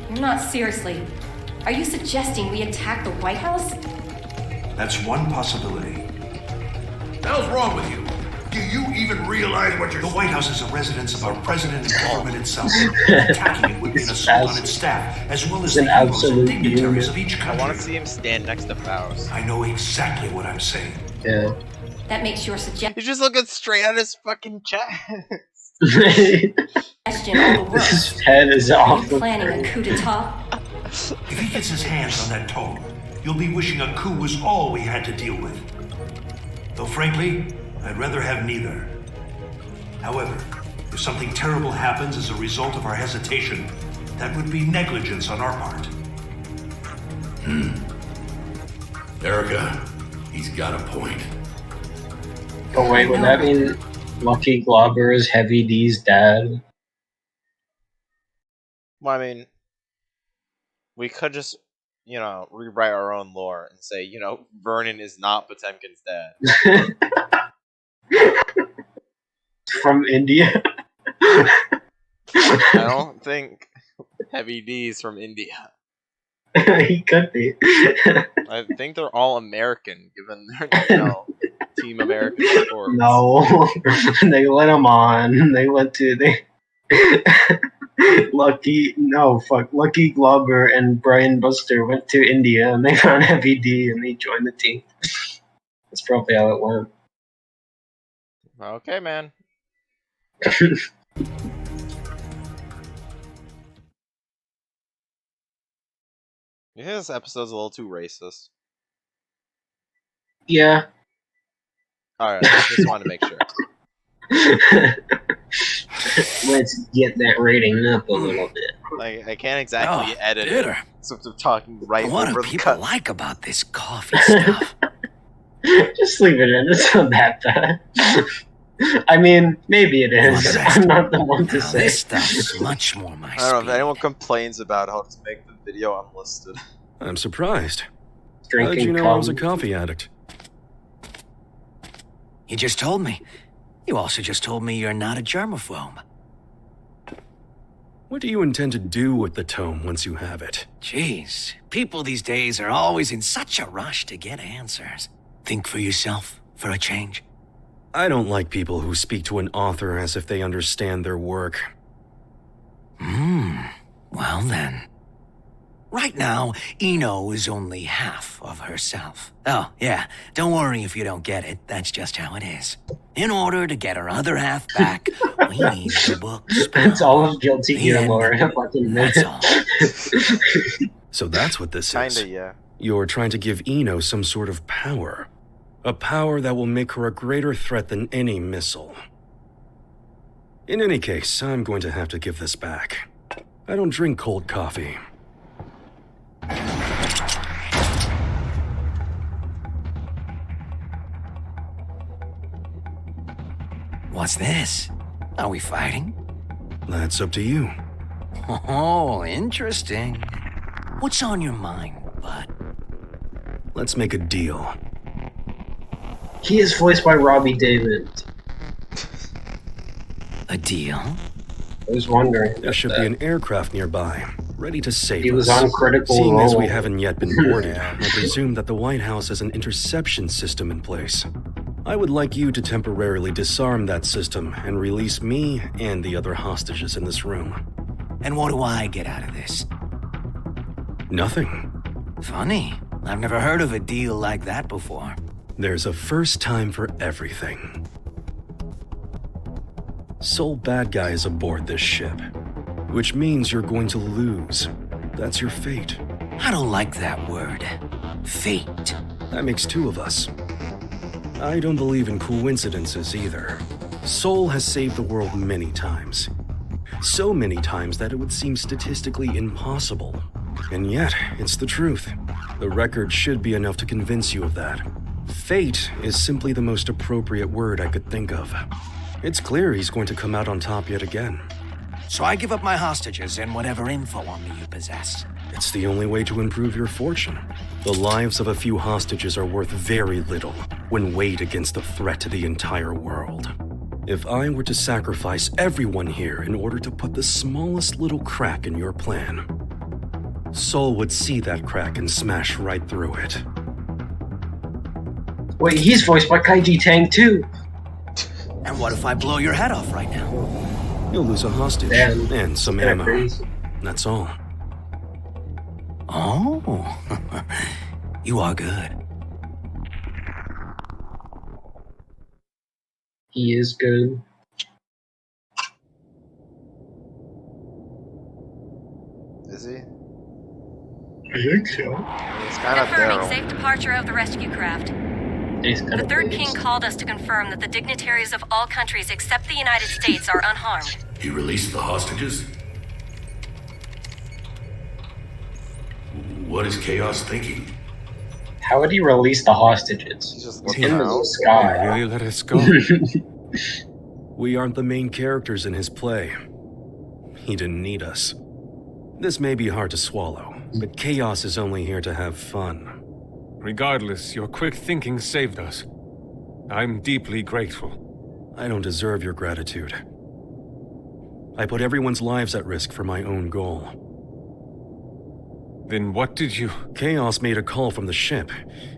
you're not seriously. Are you suggesting we attack the White House? That's one possibility. The hell's wrong with you? Do you even realize what you're The White House is a residence of our president and government itself. Attacking it would be an assault on its staff, as well as the heroes and dignitaries of each I country. want to see him stand next to Faust. I know exactly what I'm saying. Yeah. That makes your suggestion He's just looking straight at his fucking chest. all the worse. His head is Are off. you planning a coup d'etat? If he gets his hands on that tone, you'll be wishing a coup was all we had to deal with. Though frankly, I'd rather have neither. However, if something terrible happens as a result of our hesitation, that would be negligence on our part. Erica. He's got a point. Oh wait, would that mean Lucky Glauber is Heavy D's dad? Well, I mean, we could just, rewrite our own lore and say, Vernon is not Potemkin's dad. From India? I don't think Heavy D is from India. He could be. I think they're all American, given their, Team American sports. No, they let him on. Lucky Glauber and Brian Buster went to India and they found Heavy D and they joined the team. That's probably how it went. Okay, man. You think this episode's a little too racist? Yeah. Alright, just wanted to make sure. Let's get that rating up a little bit. Like, I can't exactly edit it. Except I'm talking right What over do the people cut. like about this coffee stuff? Just leave it in. It's not that bad. I mean, maybe it is. I'm not the one to say. This stuff's much more my I don't know if anyone complains about it, I'll just make the video unlisted. I'm surprised. How Drinking did you know I was a cum. coffee addict? You just told me. You also just told me you're not a germaphobe. What do you intend to do with the tome once you have it? Jeez, people these days are always in such a rush to get answers. Think for yourself, for a change. I don't like people who speak to an author as if they understand their work. Well then. Right now, Eno is only half of herself. Oh, yeah, don't worry if you don't get it. That's just how it is. In order to get her other half back, we need the books. It's all of guilty humor in a fucking minute. So that's what this is. Kinda, yeah. You're trying to give Eno some sort of power. A power that will make her a greater threat than any missile. In any case, I'm going to have to give this back. I don't drink cold coffee. What's this? Are we fighting? That's up to you. Oh, interesting. What's on your mind, bud? Let's make a deal. He is voiced by Robbie David. A deal? I was wondering. There should be an aircraft nearby, ready to save us. He was on Critical Seeing as Role. we haven't yet been boarded, I presume that the White House has an interception system in place. I would like you to temporarily disarm that system and release me and the other hostages in this room. And what do I get out of this? Nothing. Funny. I've never heard of a deal like that before. There's a first time for everything. Sole bad guy is aboard this ship, which means you're going to lose. That's your fate. I don't like that word. Fate. That makes two of us. I don't believe in coincidences either. Sol has saved the world many times. So many times that it would seem statistically impossible. And yet, it's the truth. The record should be enough to convince you of that. Fate is simply the most appropriate word I could think of. It's clear he's going to come out on top yet again. So I give up my hostages and whatever info on me you possess. It's the only way to improve your fortune. The lives of a few hostages are worth very little when weighed against the threat to the entire world. If I were to sacrifice everyone here in order to put the smallest little crack in your plan, Sol would see that crack and smash right through it. Wait, he's voiced by Kaiji Tang too. And what if I blow your head off right now? You'll lose a hostage and some ammo. That's all. Oh, you are good. He is good. Is he? I think so. It's kind of Confirming narrow. safe departure of the rescue craft. The Third King called us to confirm that the dignitaries of all countries except the United States are unharmed. He released the hostages? What is Chaos thinking? How would he release the hostages? He just He's let them in the out. sky. He really let us go. We aren't the main characters in his play. He didn't need us. This may be hard to swallow, but Chaos is only here to have fun. Regardless, your quick thinking saved us. I'm deeply grateful. I don't deserve your gratitude. I put everyone's lives at risk for my own goal. Then what did you... Chaos made a call from the ship,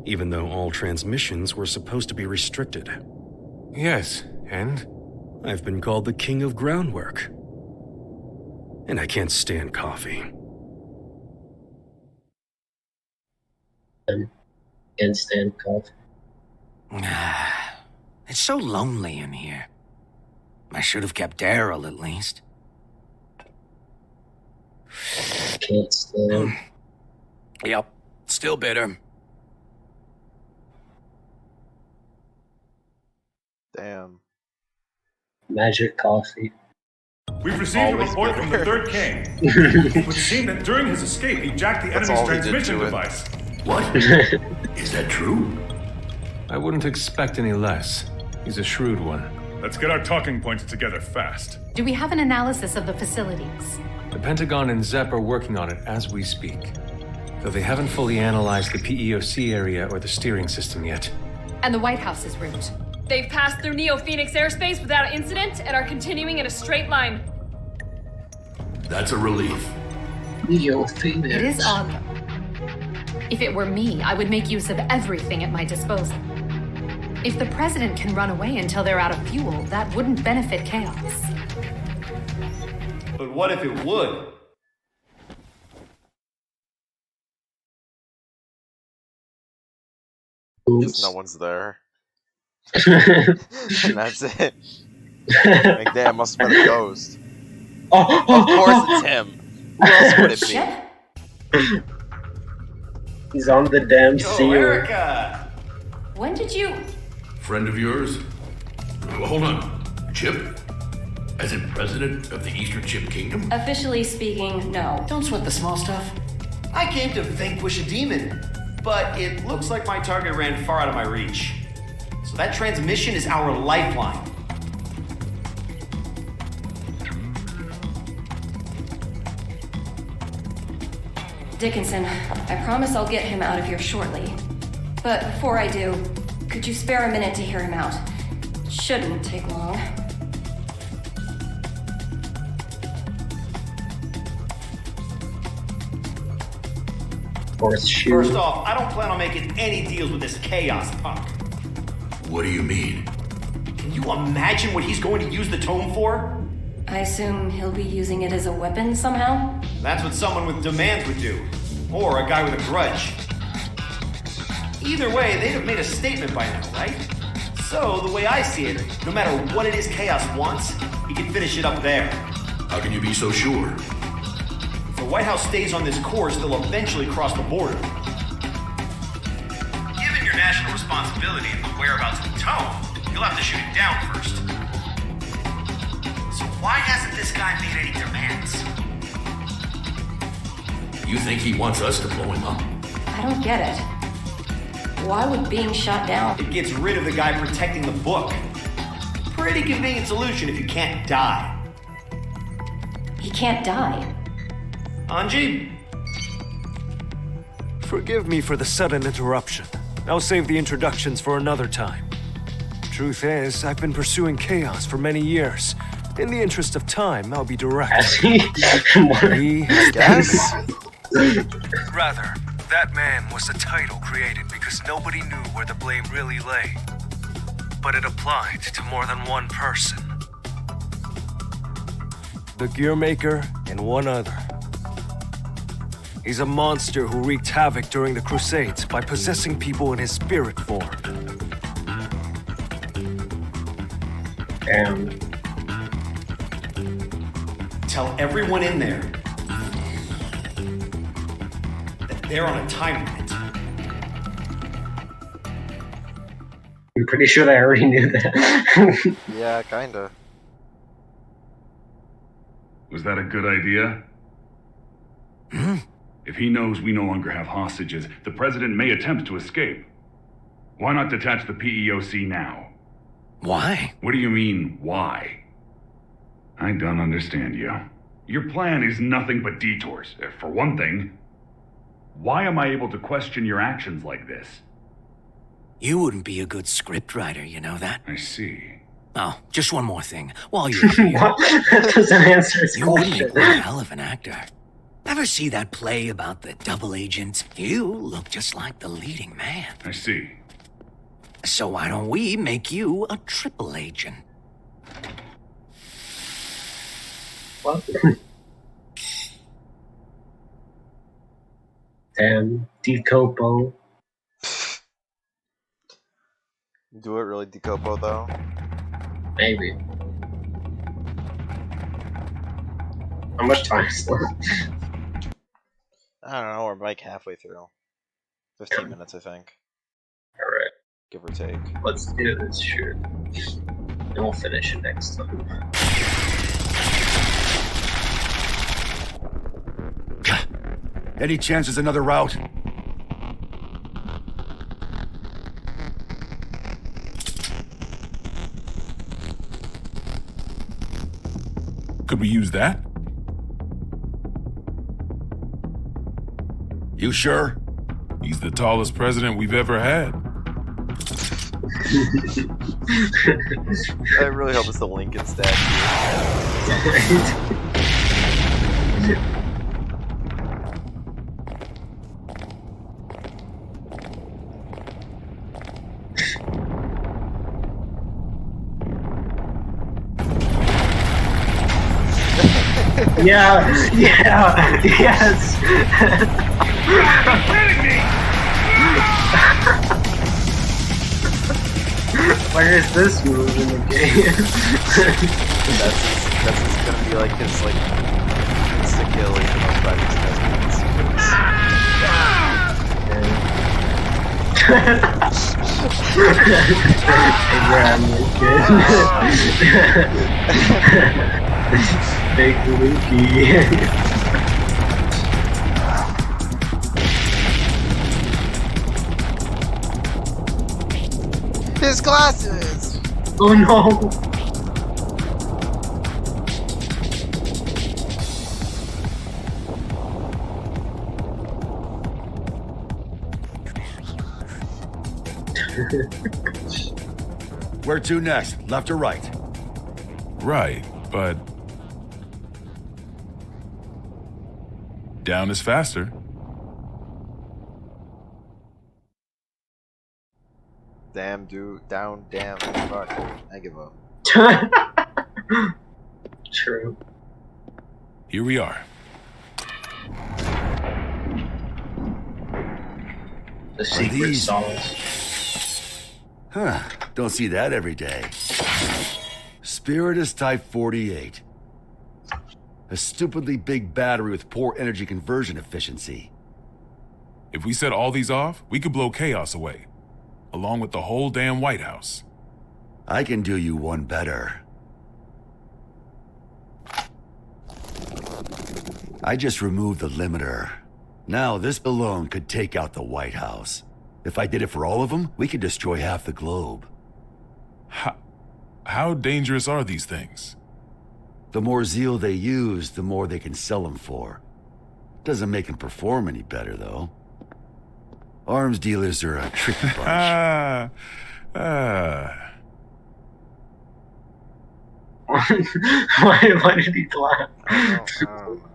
even though all transmissions were supposed to be restricted. Yes, and? I've been called the King of Groundwork. And I can't stand coffee. Can't stand coffee. It's so lonely in here. I should have kept Daryl at least. Can't stand. Yep, still bitter. Damn. Magic coffee. We've received Always a report from the bitter. Third King. It would seem that during his escape, he jacked the That's enemy's all he did transmission to it. device. What? Is that true? I wouldn't expect any less. He's a shrewd one. Let's get our talking points together fast. Do we have an analysis of the facilities? The Pentagon and ZEP are working on it as we speak. Though they haven't fully analyzed the PEOC area or the steering system yet. And the White House's route? They've passed through Neo-Phoenix airspace without incident and are continuing in a straight line. That's a relief. Neo-Phoenix. It is odd, though. If it were me, I would make use of everything at my disposal. If the president can run away until they're out of fuel, that wouldn't benefit Chaos. But what if it would? Because no one's there. And that's it. Like, damn, must have been a ghost. Of course it's him. Who else would it be? He's on the damn Yo, seal. Erica! When did you... Friend of yours? Hold on. Chip? As in president of the Eastern Chip Kingdom? Officially speaking, no. Don't sweat the small stuff. I came to vanquish a demon, but it looks like my target ran far out of my reach. So that transmission is our lifeline. Dickinson, I promise I'll get him out of here shortly. But before I do, could you spare a minute to hear him out? Shouldn't take long. First off, I don't plan on making any deals with this chaos punk. What do you mean? Can you imagine what he's going to use the tome for? I assume he'll be using it as a weapon somehow? That's what someone with demands would do. Or a guy with a grudge. Either way, they'd have made a statement by now, right? So, the way I see it, no matter what it is Chaos wants, he can finish it up there. How can you be so sure? If the White House stays on this course, they'll eventually cross the border. Given your national responsibility and the whereabouts of the tome, you'll have to shoot it down first. So why hasn't this guy made any demands? You think he wants us to blow him up? I don't get it. Why would being shot down? It gets rid of the guy protecting the book. Pretty convenient solution if you can't die. He can't die. Anji? Forgive me for the sudden interruption. I'll save the introductions for another time. Truth is, I've been pursuing Chaos for many years. In the interest of time, I'll be direct. Yes? Rather, that man was a title created because nobody knew where the blame really lay. But it applied to more than one person. The Gearmaker and one other. He's a monster who wreaked havoc during the Crusades by possessing people in his spirit form. Damn. Tell everyone in there that they're on a time limit. I'm pretty sure they already knew that. Yeah, kinda. Was that a good idea? If he knows we no longer have hostages, the president may attempt to escape. Why not detach the PEOC now? Why? What do you mean, why? I don't understand you. Your plan is nothing but detours. For one thing, why am I able to question your actions like this? You wouldn't be a good scriptwriter, you know that? I see. Oh, just one more thing. While you're here, That doesn't answer his you would question. make one hell of an actor. Ever see that play about the double agent? You look just like the leading man. I see. So why don't we make you a triple agent? What? Damn, Decopo. Do it really Decopo though? Maybe. How much time is left? I don't know, we're like halfway through. 15 minutes, I think. Alright. Give or take. Let's do this shit. And we'll finish it next time. Any chance there's another route? Could we use that? You sure? He's the tallest president we've ever had. I really hope it's the Lincoln statue. Yeah, yes. Where is this move in the game? that's just gonna be like his like insta kill even though Freddy's Big Lukey. His glasses! Oh no! Where to next? Left or right? Right, but down is faster. Damn, dude. Down, damn. Fuck. I give up. True. Here we are. The secret sauce. Huh. Don't see that every day. Spiritus Type 48. A stupidly big battery with poor energy conversion efficiency. If we set all these off, we could blow chaos away, along with the whole damn White House. I can do you one better. I just removed the limiter. Now this alone could take out the White House. If I did it for all of them, we could destroy half the globe. How dangerous are these things? The more zeal they use, the more they can sell them for. Doesn't make them perform any better, though. Arms dealers are a tricky bunch. Why did he laugh?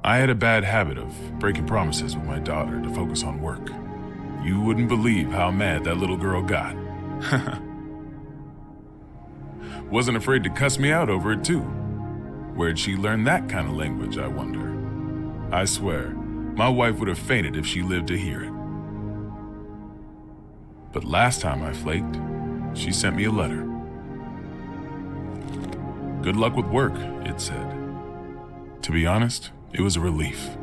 I had a bad habit of breaking promises with my daughter to focus on work. You wouldn't believe how mad that little girl got. Wasn't afraid to cuss me out over it, too. Where'd she learn that kind of language, I wonder? I swear, my wife would have fainted if she lived to hear it. But last time I flaked, she sent me a letter. Good luck with work, it said. To be honest, it was a relief.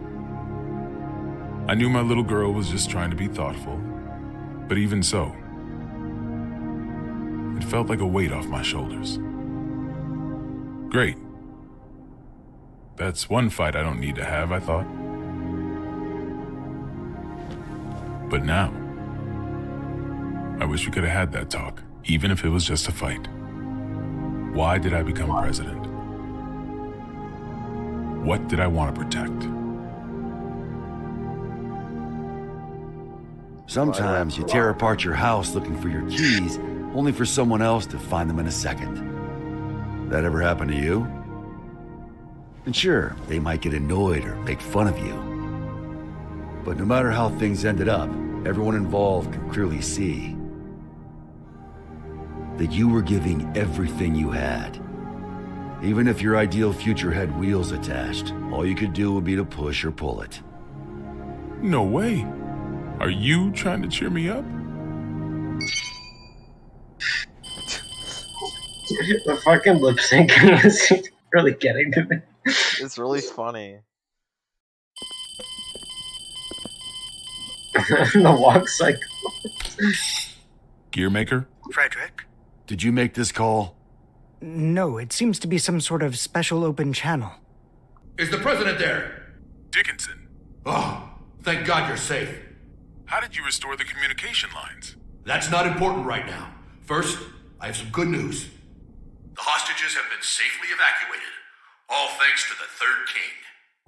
I knew my little girl was just trying to be thoughtful, but even so, it felt like a weight off my shoulders. Great. That's one fight I don't need to have, I thought. But now, I wish we could have had that talk, even if it was just a fight. Why did I become president? What did I want to protect? Sometimes you tear apart your house looking for your keys, only for someone else to find them in a second. That ever happen to you? And sure, they might get annoyed or make fun of you. But no matter how things ended up, everyone involved can clearly see that you were giving everything you had. Even if your ideal future had wheels attached, all you could do would be to push or pull it. No way. Are you trying to cheer me up? The fucking lip syncing is really getting to me. It's really funny. The walk cycle. Gearmaker? Frederick? Did you make this call? No, it seems to be some sort of special open channel. Is the president there? Dickinson. Oh, thank God you're safe. How did you restore the communication lines? That's not important right now. First, I have some good news. The hostages have been safely evacuated, all thanks to the Third King.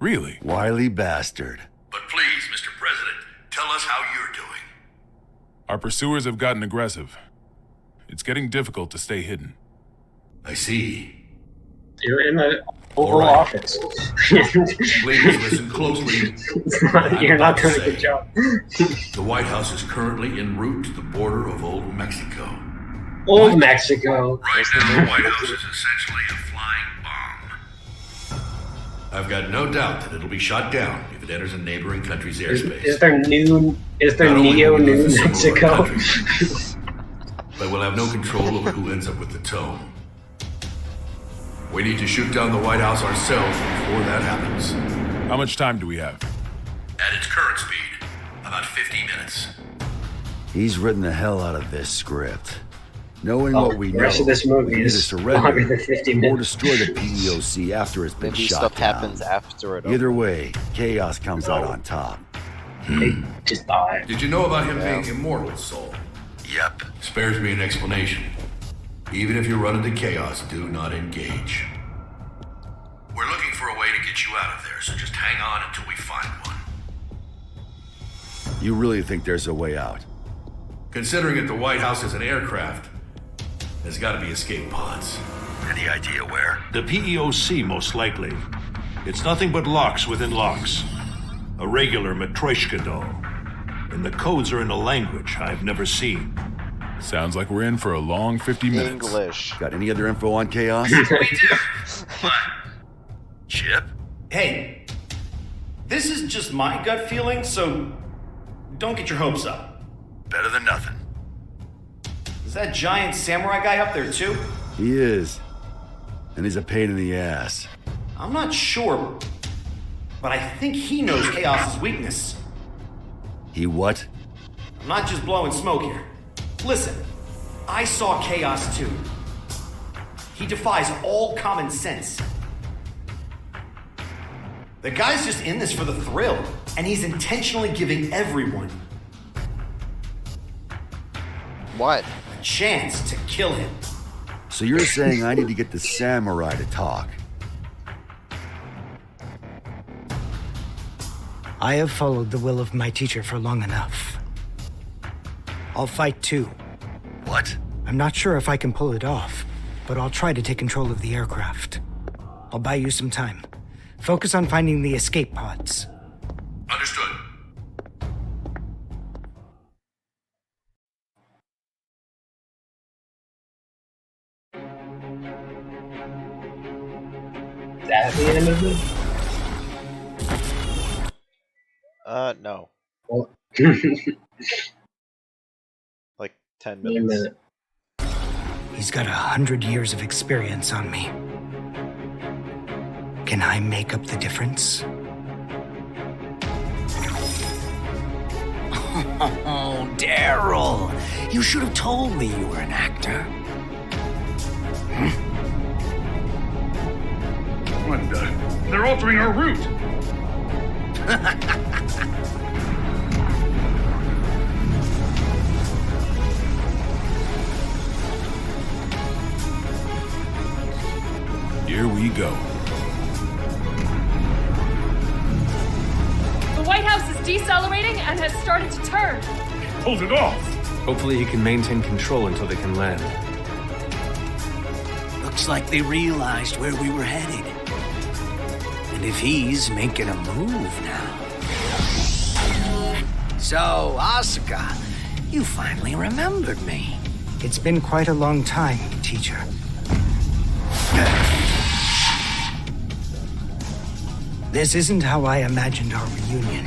Really? Wily bastard. But please, Mr. President, tell us how you're doing. Our pursuers have gotten aggressive. It's getting difficult to stay hidden. I see. You're in the Oval Office. Please listen closely. You're not doing a good job. The White House is currently en route to the border of Old Mexico. Old Mexico. Right now, the White House is essentially a flying bomb. I've got no doubt that it'll be shot down if it enters a neighboring country's airspace. Is there Neo New Mexico? But we'll have no control over who ends up with the tome. We need to shoot down the White House ourselves before that happens. How much time do we have? At its current speed, about 50 minutes. He's written the hell out of this script. Knowing what we know, the rest of this movie we either is surrender longer than 50 minutes. or destroy the PEOC after it's been Maybe shot stuff down. happens after it. Either way, chaos comes out on top. They just die. Did you know about him being immortal, Soul? Yep. Spares me an explanation. Even if you run into chaos, do not engage. We're looking for a way to get you out of there, so just hang on until we find one. You really think there's a way out? Considering that the White House is an aircraft, there's gotta be escape pods. Any idea where? The PEOC, most likely. It's nothing but locks within locks. A regular Matryoshka doll. And the codes are in a language I've never seen. Sounds like we're in for a long 50 minutes. English. Got any other info on chaos? We do! What? Chip? Hey, this is just my gut feeling, so don't get your hopes up. Better than nothing. Is that giant samurai guy up there too? He is. And he's a pain in the ass. I'm not sure, but I think he knows Chaos's weakness. He what? I'm not just blowing smoke here. Listen, I saw Chaos too. He defies all common sense. The guy's just in this for the thrill, and he's intentionally giving everyone What? a chance to kill him. So you're saying I need to get the samurai to talk? I have followed the will of my teacher for long enough. I'll fight too. What? I'm not sure if I can pull it off, but I'll try to take control of the aircraft. I'll buy you some time. Focus on finding the escape pods. Understood. That the end of it? No. Well, Like 10 wait a minutes. minute. He's got 100 years of experience on me. Can I make up the difference? Oh, Daryl! You should have told me you were an actor. What the? They're altering our route. here we go. The White House is decelerating and has started to turn. Pulled it off! Hopefully he can maintain control until they can land. Looks like they realized where we were headed. And if he's making a move now. So, Asuka, you finally remembered me. It's been quite a long time, teacher. This isn't how I imagined our reunion.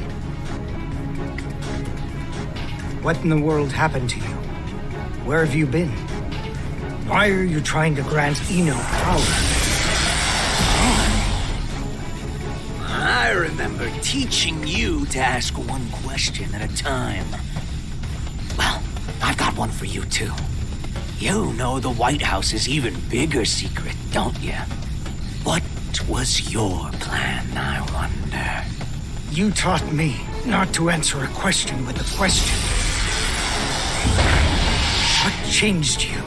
What in the world happened to you? Where have you been? Why are you trying to grant Eno power? I remember teaching you to ask one question at a time. Well, I've got one for you too. You know the White House's even bigger secret, don't you? What was your plan, I wonder? You taught me not to answer a question with a question. What changed you?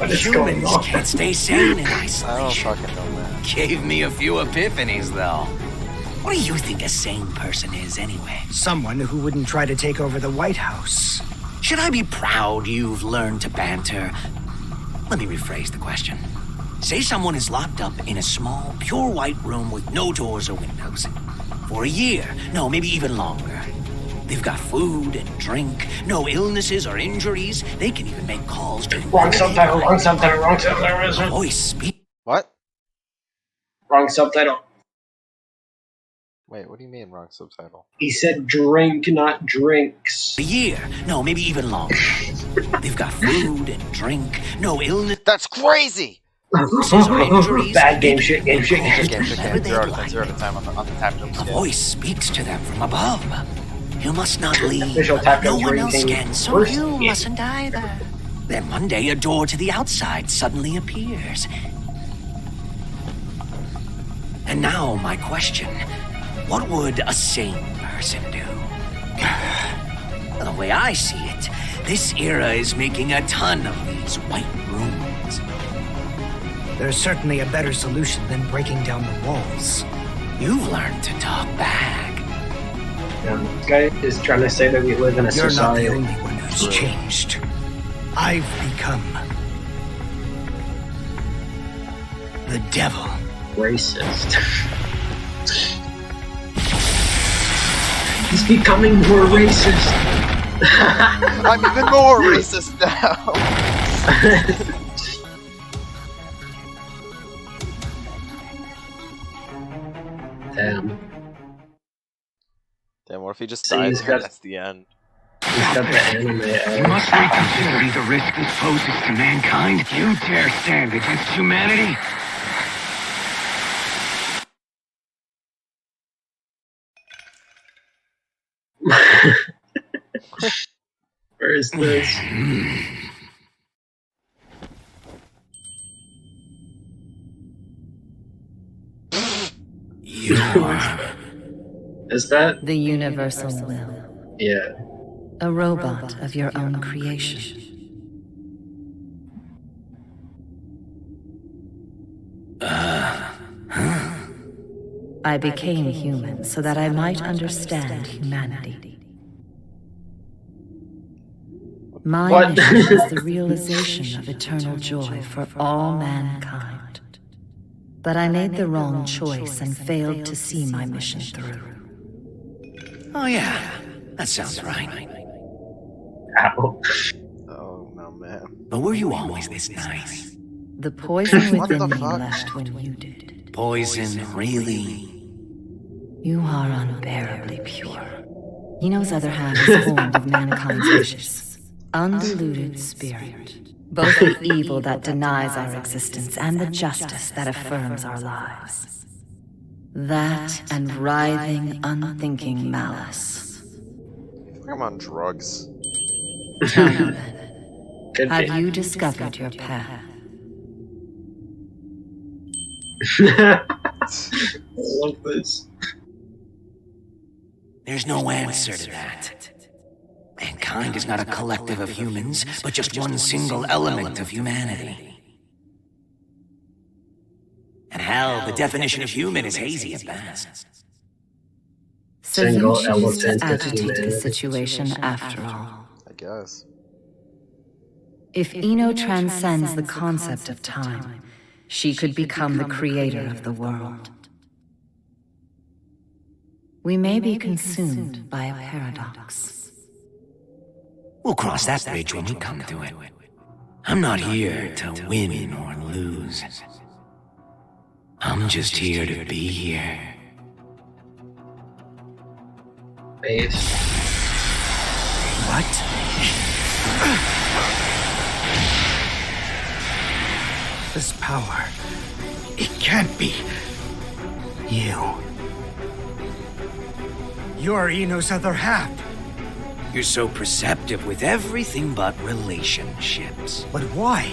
Humans can't stay sane in I don't isolation. fucking know, man. Gave me a few epiphanies, though. What do you think a sane person is, anyway? Someone who wouldn't try to take over the White House. Should I be proud you've learned to banter? Let me rephrase the question. Say someone is locked up in a small, pure white room with no doors or windows. For a year, no, maybe even longer. They've got food and drink, no illnesses or injuries. They can even make calls to... Wrong subtitle, wrong subtitle, wrong subtitle. Voice speak. What? Wrong subtitle. Wait, what do you mean wrong subtitle? He said drink, not drinks. A year, no, maybe even longer. They've got food and drink, no illness. That's crazy! Bad game shit, game shit. Game. 0 to 10 on the tap jump A scale. voice speaks to them from above. You must not leave. Official tap No jump one else rating. can, so Worst you game. mustn't either. Then one day a door to the outside suddenly appears. And now my question. What would a sane person do? The way I see it, this era is making a ton of these white rooms. There's certainly a better solution than breaking down the walls. You've learned to talk back. This guy is trying to say that we live in a You're not society. the only one who's changed. I've become the devil. Racist. He's becoming more racist. I'm even more racist now! Damn. Damn, what if he just So dies he's and got- that's the end? He's got the anime. You must reconsider these a risk this poses to mankind. You dare stand against humanity? Where is this? You are. Is that? The universal will. Yeah. A robot of your own creation. I became human so that I might understand humanity. My What? mission is the realization of eternal joy for all mankind. But I made the wrong choice and failed to see my mission through. Oh yeah, that sounds right. Ow. Oh, no, man. But were you always this nice? The poison What the within me fuck? left when you did. Poison, really? You are unbearably pure. Eno's other half is formed of mankind's wishes. Undiluted spirit. Both the evil that denies our existence and the justice that affirms our lives. That and writhing, unthinking malice. I think I'm on drugs. Tell me then, Could have be. you discovered your path? I love this. There's no answer to that. Mankind is not a collective of humans, but just one single element of humanity. Hell, the definition of human is hazy at best. So you Single choose to elephant of agitate the humanity. situation after all. I guess. If Eno transcends the concept of time, she could become the creator of the world. We may be consumed by a paradox. We'll cross that bridge when we come to it. I'm not here to win or lose. I'm just here to be here. Base. What? This power, it can't be you. You're Eno's other half. You're so perceptive with everything but relationships. But why?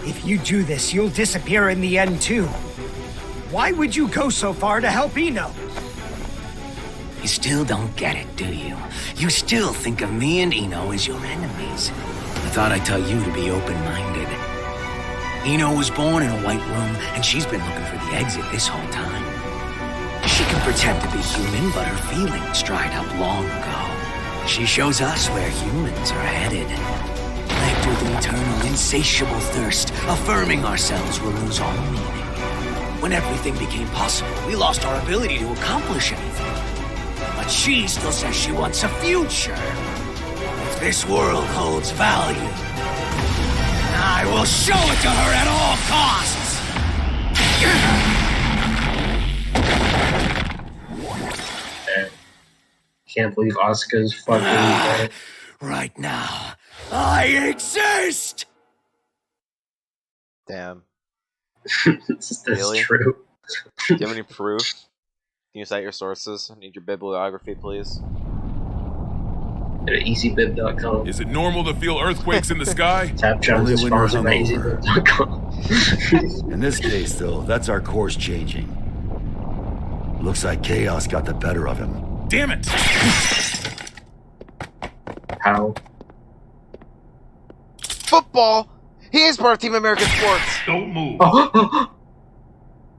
If you do this, you'll disappear in the end too. Why would you go so far to help Eno? You still don't get it, do you? You still think of me and Eno as your enemies. I thought I'd tell you to be open-minded. Eno was born in a white room, and she's been looking for the exit this whole time. She can pretend to be human, but her feelings dried up long ago. She shows us where humans are headed. Led with an eternal, insatiable thirst, affirming ourselves will lose all meaning. When everything became possible, we lost our ability to accomplish anything. But she still says she wants a future. If this world holds value, I will show it to her at all costs! Can't believe Asuka's fucking dead. Right now, I exist! Damn. That's Really? true. Do you have any proof? Can you cite your sources? I need your bibliography, please. At easybib.com. Is it normal to feel earthquakes in the sky? Tap Jones is Only when you're sponsored by hungover. easybib.com. In this case, though, that's our course changing. Looks like chaos got the better of him. Damn it! How? Football! He is part of Team American Sports! Don't move.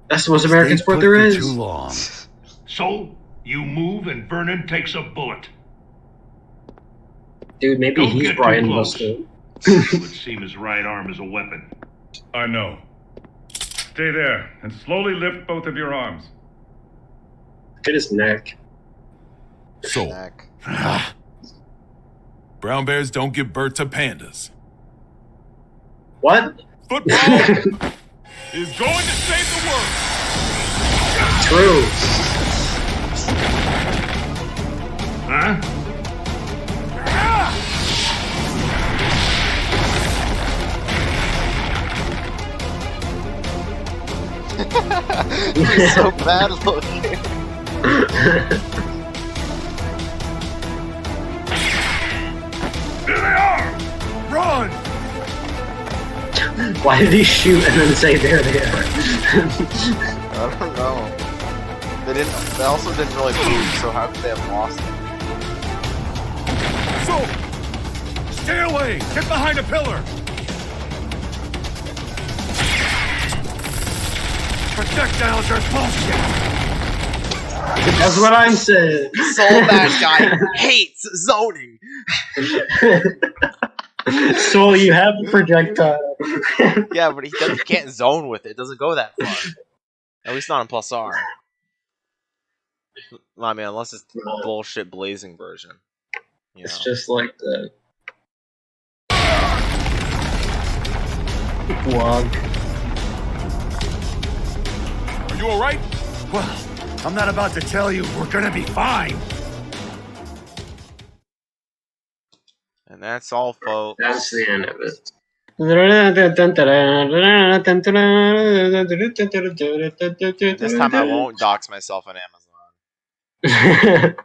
That's the most American sport there is. Too long. So, you move and Vernon takes a bullet. Dude, maybe Don't he's get too Brian close. Musco. It would seem his right arm is a weapon. I know. Stay there and slowly lift both of your arms. Look at his neck. So, brown bears don't give birth to pandas. What? Football is going to save the world. True. Huh? He's so bad looking. Here they are! Run! Why did he shoot and then say there they are? I don't know. They also didn't really move, so how could they have lost it? So, stay away! Get behind a pillar! Projectiles are bullshit! That's what I'm saying. Soul Bad Guy hates zoning! So you have a projectile. Yeah, but he can't zone with it. It doesn't go that far. At least not in Plus R. I mean, unless it's the bullshit blazing version. You It's know. just like the vlog. Are you alright? Well, I'm not about to tell you we're gonna be fine. And that's all, folks. That's the end of it. This time I won't dox myself on Amazon.